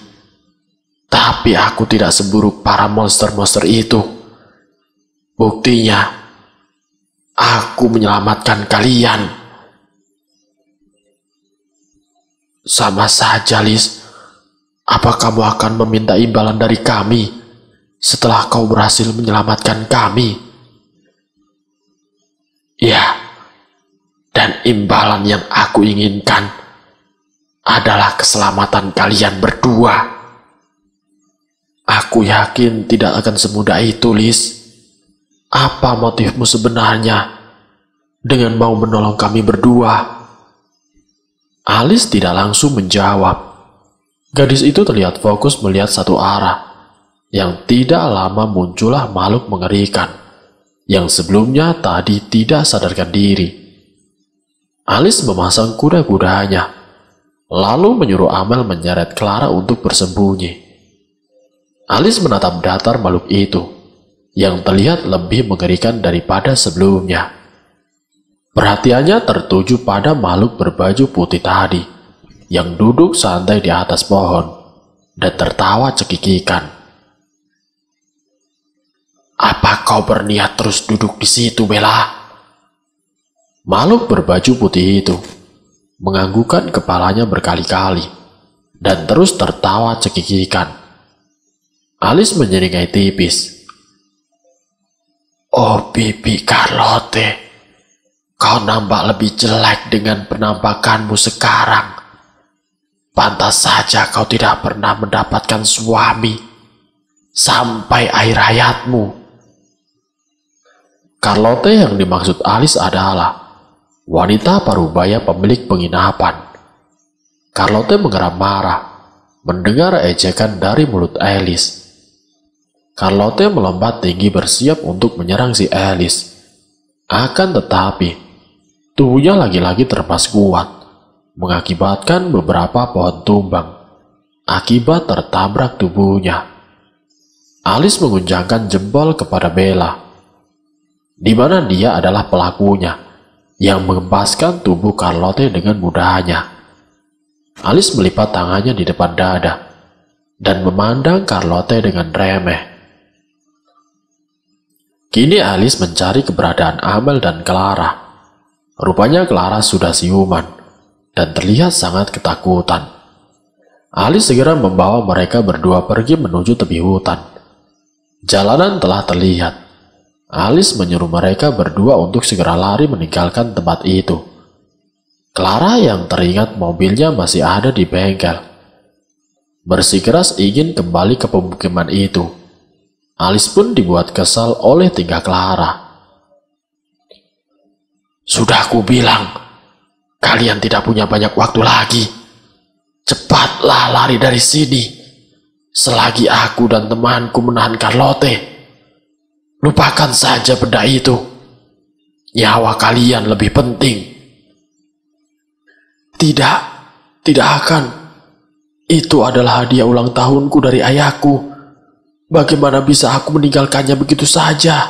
tapi aku tidak seburuk para monster-monster itu. Buktinya, Aku menyelamatkan kalian. Sama saja, Lis. Apa kamu akan meminta imbalan dari kami setelah kau berhasil menyelamatkan kami? Ya, dan imbalan yang aku inginkan adalah keselamatan kalian berdua. Aku yakin tidak akan semudah itu, Lis. Apa motifmu sebenarnya dengan mau menolong kami berdua? Alice tidak langsung menjawab. Gadis itu terlihat fokus melihat satu arah. Yang tidak lama muncullah makhluk mengerikan yang sebelumnya tadi tidak sadarkan diri. Alice memasang kuda-kudanya, lalu menyuruh Amel menyeret Clara untuk bersembunyi. Alice menatap datar makhluk itu yang terlihat lebih mengerikan daripada sebelumnya. Perhatiannya tertuju pada makhluk berbaju putih tadi yang duduk santai di atas pohon dan tertawa cekikikan. Apa kau berniat terus duduk di situ, Bella? Makhluk berbaju putih itu menganggukkan kepalanya berkali-kali dan terus tertawa cekikikan. Alice menyeringai tipis. Oh, Bibi Carlotte, kau nampak lebih jelek dengan penampakanmu sekarang. Pantas saja kau tidak pernah mendapatkan suami sampai akhir hayatmu. Carlotte yang dimaksud Alice adalah wanita parubaya pemilik penginapan. Carlotte mengeram marah mendengar ejekan dari mulut Alice. Carlotte melompat tinggi bersiap untuk menyerang si Alice. Akan tetapi, tubuhnya lagi-lagi terpas kuat, mengakibatkan beberapa pohon tumbang akibat tertabrak tubuhnya. Alice mengunjangkan jempol kepada Bella, di mana dia adalah pelakunya yang mengempaskan tubuh Carlotte dengan mudahnya. Alice melipat tangannya di depan dada dan memandang Carlotte dengan remeh. Kini Alice mencari keberadaan Amel dan Clara. Rupanya Clara sudah siuman dan terlihat sangat ketakutan. Alice segera membawa mereka berdua pergi menuju tepi hutan. Jalanan telah terlihat. Alice menyuruh mereka berdua untuk segera lari meninggalkan tempat itu. Clara yang teringat mobilnya masih ada di bengkel bersikeras ingin kembali ke pemukiman itu. Alice pun dibuat kesal oleh tingkah Clara. Sudah kubilang, kalian tidak punya banyak waktu lagi. Cepatlah lari dari sini, selagi aku dan temanku menahan Carlotte. Lupakan saja benda itu. Nyawa kalian lebih penting. Tidak akan. Itu adalah hadiah ulang tahunku dari ayahku. Bagaimana bisa aku meninggalkannya begitu saja?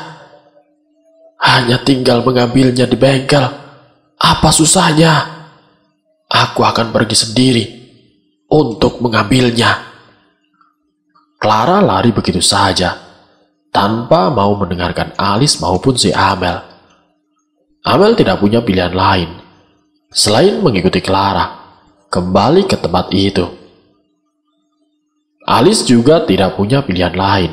Hanya tinggal mengambilnya di bengkel. Apa susahnya? Aku akan pergi sendiri untuk mengambilnya. Clara lari begitu saja, tanpa mau mendengarkan Alice maupun si Amel. Amel tidak punya pilihan lain selain mengikuti Clara kembali ke tempat itu. Alice juga tidak punya pilihan lain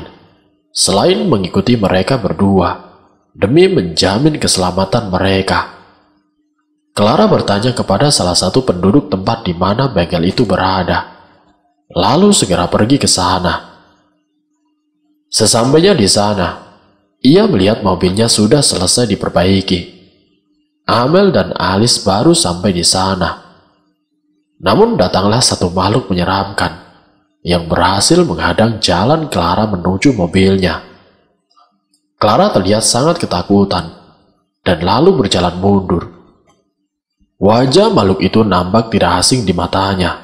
selain mengikuti mereka berdua demi menjamin keselamatan mereka. Clara bertanya kepada salah satu penduduk tempat di mana bengkel itu berada, lalu segera pergi ke sana. Sesampainya di sana, ia melihat mobilnya sudah selesai diperbaiki. Amel dan Alice baru sampai di sana. Namun datanglah satu makhluk menyeramkan yang berhasil menghadang jalan Clara menuju mobilnya. Clara terlihat sangat ketakutan dan lalu berjalan mundur. Wajah makhluk itu nampak tidak asing di matanya,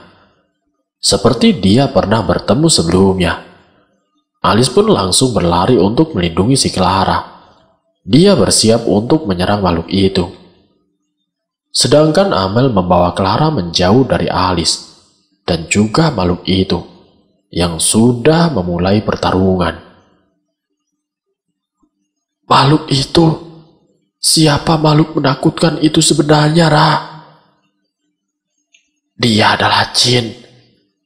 seperti dia pernah bertemu sebelumnya. Alice pun langsung berlari untuk melindungi si Clara. Dia bersiap untuk menyerang makhluk itu. Sedangkan Amel membawa Clara menjauh dari Alice dan juga makhluk itu yang sudah memulai pertarungan. Makhluk itu Siapa makhluk menakutkan itu sebenarnya, Ra? Dia adalah jin,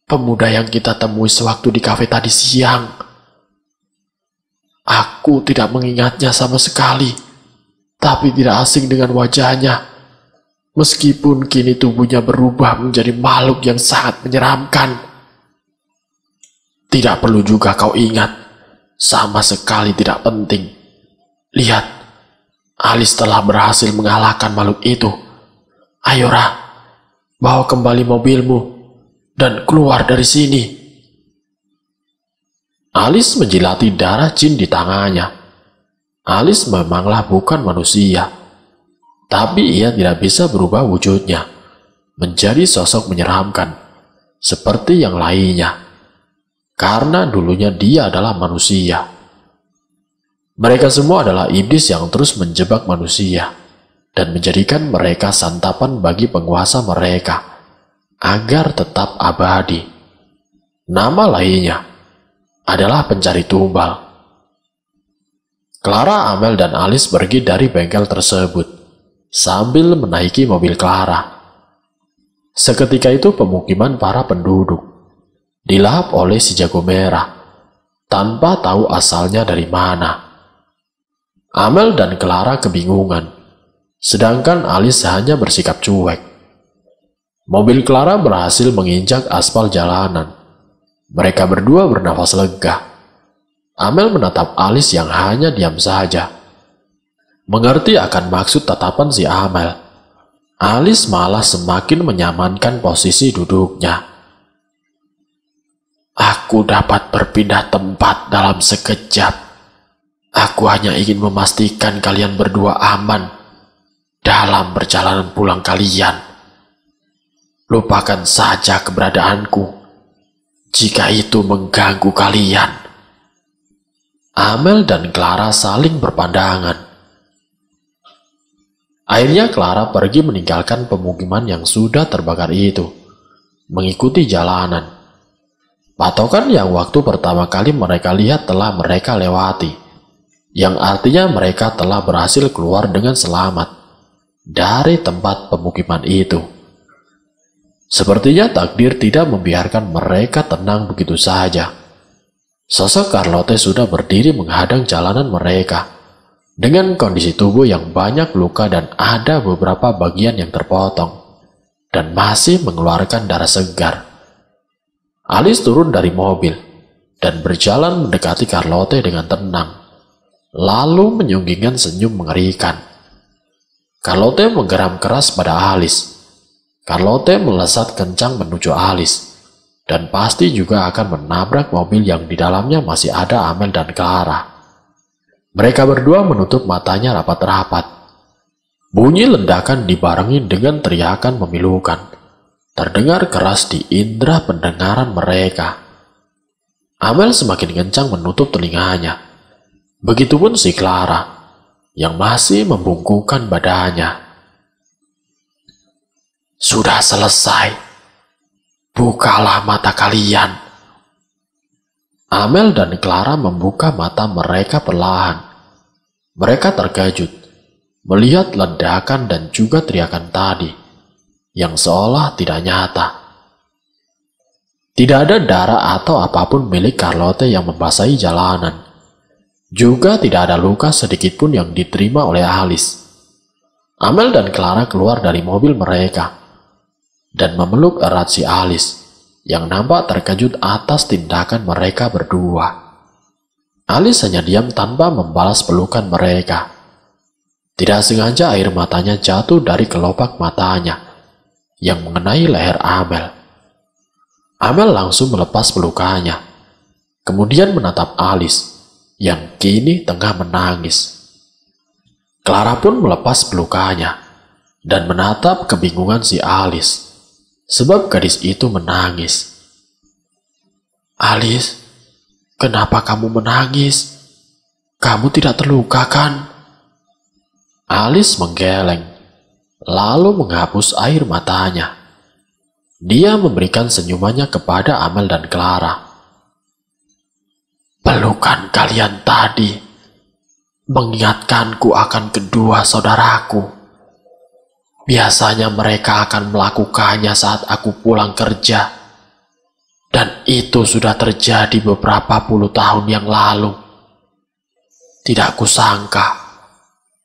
pemuda yang kita temui sewaktu di kafe tadi siang. Aku tidak mengingatnya sama sekali, tapi tidak asing dengan wajahnya. Meskipun kini tubuhnya berubah menjadi makhluk yang sangat menyeramkan. Tidak perlu juga kau ingat, sama sekali tidak penting. Lihat, Alice telah berhasil mengalahkan makhluk itu. Ayo, Ra, bawa kembali mobilmu dan keluar dari sini. Alice menjilati darah jin di tangannya. Alice memanglah bukan manusia. Tapi ia tidak bisa berubah wujudnya menjadi sosok menyeramkan seperti yang lainnya, karena dulunya dia adalah manusia. Mereka semua adalah iblis yang terus menjebak manusia dan menjadikan mereka santapan bagi penguasa mereka agar tetap abadi. Nama lainnya adalah pencari tumbal. Clara, Amel, dan Alice pergi dari bengkel tersebut sambil menaiki mobil Clara. Seketika itu pemukiman para penduduk dilahap oleh si jago merah tanpa tahu asalnya dari mana. Amel dan Clara kebingungan, sedangkan Alice hanya bersikap cuek. Mobil Clara berhasil menginjak aspal jalanan. Mereka berdua bernafas lega. Amel menatap Alice yang hanya diam saja. Mengerti akan maksud tatapan si Amel, Alice malah semakin menyamankan posisi duduknya. Aku dapat berpindah tempat dalam sekejap. Aku hanya ingin memastikan kalian berdua aman dalam perjalanan pulang kalian. Lupakan saja keberadaanku jika itu mengganggu kalian. Amel dan Clara saling berpandangan. Akhirnya Clara pergi meninggalkan pemukiman yang sudah terbakar itu, mengikuti jalanan. Patokan yang waktu pertama kali mereka lihat telah mereka lewati, yang artinya mereka telah berhasil keluar dengan selamat dari tempat pemukiman itu. Sepertinya takdir tidak membiarkan mereka tenang begitu saja. Sosok Carlotte sudah berdiri menghadang jalanan mereka, dengan kondisi tubuh yang banyak luka dan ada beberapa bagian yang terpotong dan masih mengeluarkan darah segar. Alice turun dari mobil dan berjalan mendekati Carlotte dengan tenang, lalu menyunggingkan senyum mengerikan. Carlotte menggeram keras pada Alice. Carlotte melesat kencang menuju Alice dan pasti juga akan menabrak mobil yang di dalamnya masih ada Amel dan Clara. Mereka berdua menutup matanya rapat-rapat. Bunyi ledakan dibarengi dengan teriakan memilukan terdengar keras di indera pendengaran mereka. Amel semakin kencang menutup telinganya. Begitupun si Clara yang masih membungkukkan badannya. Sudah selesai. Bukalah mata kalian. Amel dan Clara membuka mata mereka perlahan. Mereka terkejut melihat ledakan dan juga teriakan tadi yang seolah tidak nyata. Tidak ada darah atau apapun milik Carlotte yang membasahi jalanan. Juga tidak ada luka sedikit pun yang diterima oleh Alice. Amel dan Clara keluar dari mobil mereka dan memeluk erat si Alice yang nampak terkejut atas tindakan mereka berdua. Alice hanya diam tanpa membalas pelukan mereka. Tidak sengaja air matanya jatuh dari kelopak matanya yang mengenai leher Amel. Amel langsung melepas pelukannya, kemudian menatap Alice yang kini tengah menangis. Clara pun melepas pelukannya dan menatap kebingungan si Alice, sebab gadis itu menangis. Alice, kenapa kamu menangis? Kamu tidak terluka kan? Alice menggeleng, lalu menghapus air matanya. Dia memberikan senyumannya kepada Amel dan Clara. Pelukan kalian tadi mengingatkanku akan kedua saudaraku. Biasanya mereka akan melakukannya saat aku pulang kerja, dan itu sudah terjadi beberapa puluh tahun yang lalu. Tidak kusangka,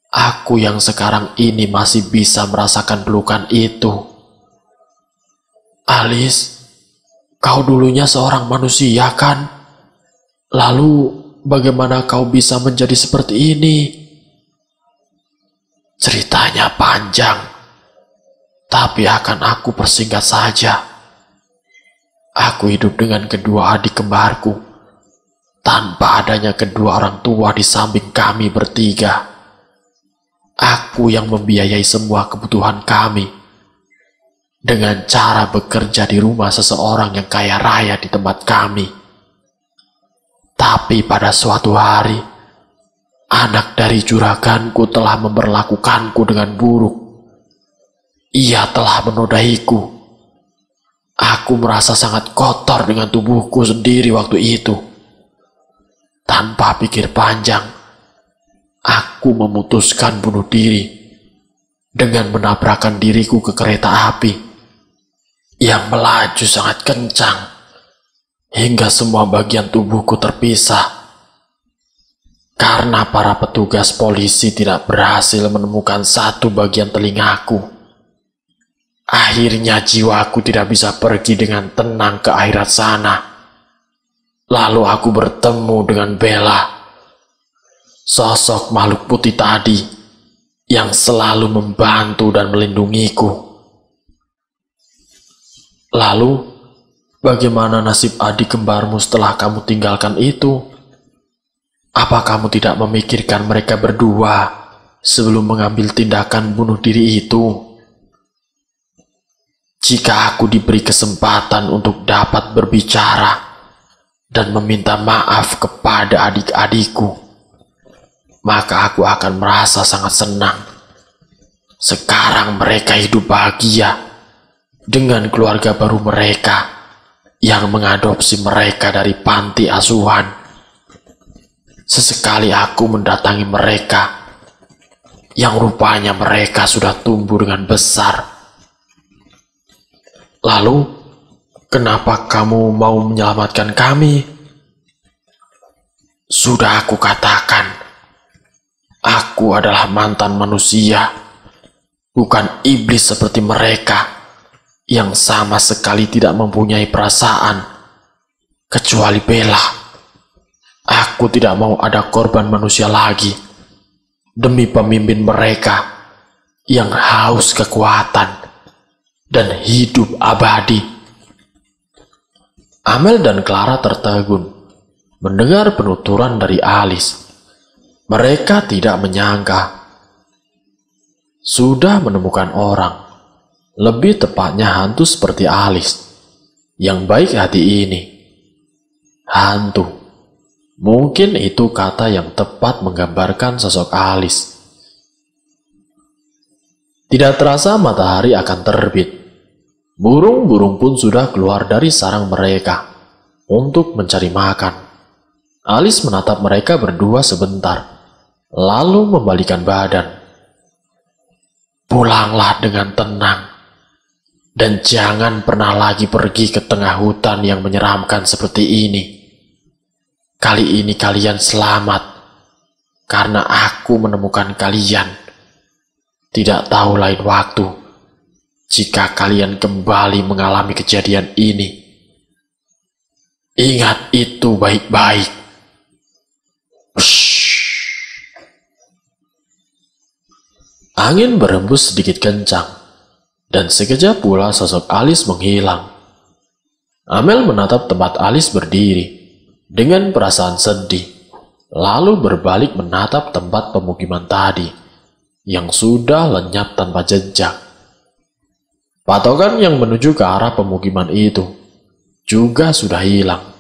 aku yang sekarang ini masih bisa merasakan pelukan itu. Alice, kau dulunya seorang manusia kan? Lalu bagaimana kau bisa menjadi seperti ini? Ceritanya panjang, tapi akan aku persingkat saja. Aku hidup dengan kedua adik kembarku, tanpa adanya kedua orang tua di samping kami bertiga. Aku yang membiayai semua kebutuhan kami, dengan cara bekerja di rumah seseorang yang kaya raya di tempat kami. Tapi pada suatu hari, anak dari juraganku telah memperlakukanku dengan buruk. Ia telah menodaiku. Aku merasa sangat kotor dengan tubuhku sendiri waktu itu. Tanpa pikir panjang, aku memutuskan bunuh diri dengan menabrakkan diriku ke kereta api yang melaju sangat kencang hingga semua bagian tubuhku terpisah. Karena para petugas polisi tidak berhasil menemukan satu bagian telingaku, akhirnya jiwaku tidak bisa pergi dengan tenang ke akhirat sana. Lalu aku bertemu dengan Bella, sosok makhluk putih tadi yang selalu membantu dan melindungiku. Lalu, bagaimana nasib adik kembarmu setelah kamu tinggalkan itu? Apa kamu tidak memikirkan mereka berdua sebelum mengambil tindakan bunuh diri itu? Jika aku diberi kesempatan untuk dapat berbicara dan meminta maaf kepada adik-adikku, maka aku akan merasa sangat senang. Sekarang mereka hidup bahagia dengan keluarga baru mereka yang mengadopsi mereka dari panti asuhan. Sesekali aku mendatangi mereka, yang rupanya mereka sudah tumbuh dengan besar. Lalu, kenapa kamu mau menyelamatkan kami? Sudah aku katakan, aku adalah mantan manusia, bukan iblis seperti mereka yang sama sekali tidak mempunyai perasaan, kecuali Bella. Aku tidak mau ada korban manusia lagi, demi pemimpin mereka yang haus kekuatan dan hidup abadi. Amel dan Clara tertegun mendengar penuturan dari Alice. Mereka tidak menyangka sudah menemukan orang, lebih tepatnya hantu seperti Alice, yang baik hati ini. Hantu, mungkin itu kata yang tepat menggambarkan sosok Alice. Tidak terasa matahari akan terbit. Burung-burung pun sudah keluar dari sarang mereka untuk mencari makan. Alice menatap mereka berdua sebentar, lalu membalikan badan. Pulanglah dengan tenang, dan jangan pernah lagi pergi ke tengah hutan yang menyeramkan seperti ini. Kali ini kalian selamat, karena aku menemukan kalian. Tidak tahu lain waktu, jika kalian kembali mengalami kejadian ini. Ingat itu baik-baik. Angin berembus sedikit kencang, dan sekejap pula sosok Alice menghilang. Amel menatap tempat Alice berdiri dengan perasaan sedih, lalu berbalik menatap tempat pemukiman tadi yang sudah lenyap tanpa jejak. Patokan yang menuju ke arah pemukiman itu juga sudah hilang.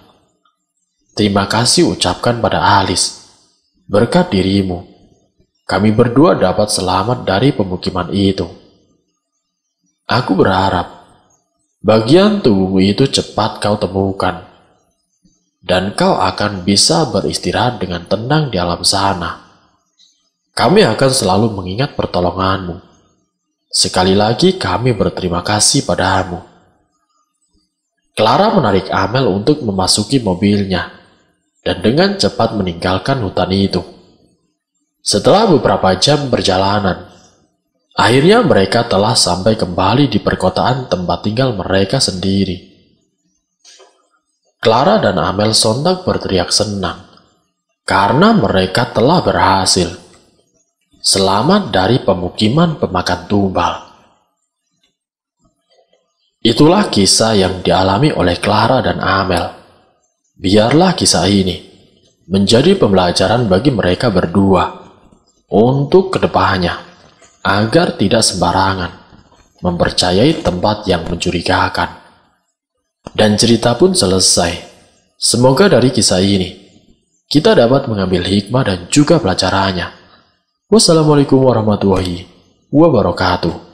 Terima kasih ucapkan pada Alice. Berkat dirimu, kami berdua dapat selamat dari pemukiman itu. Aku berharap bagian tubuhmu itu cepat kau temukan, dan kau akan bisa beristirahat dengan tenang di alam sana. Kami akan selalu mengingat pertolonganmu. Sekali lagi kami berterima kasih padamu. Clara menarik Amel untuk memasuki mobilnya dan dengan cepat meninggalkan hutan itu. Setelah beberapa jam perjalanan, akhirnya mereka telah sampai kembali di perkotaan tempat tinggal mereka sendiri. Clara dan Amel sontak berteriak senang karena mereka telah berhasil selamat dari pemukiman pemakan tumbal. Itulah kisah yang dialami oleh Clara dan Amel. Biarlah kisah ini menjadi pembelajaran bagi mereka berdua untuk kedepannya, agar tidak sembarangan mempercayai tempat yang mencurigakan. Dan cerita pun selesai. Semoga dari kisah ini kita dapat mengambil hikmah dan juga pelajarannya. Wassalamualaikum warahmatullahi wabarakatuh.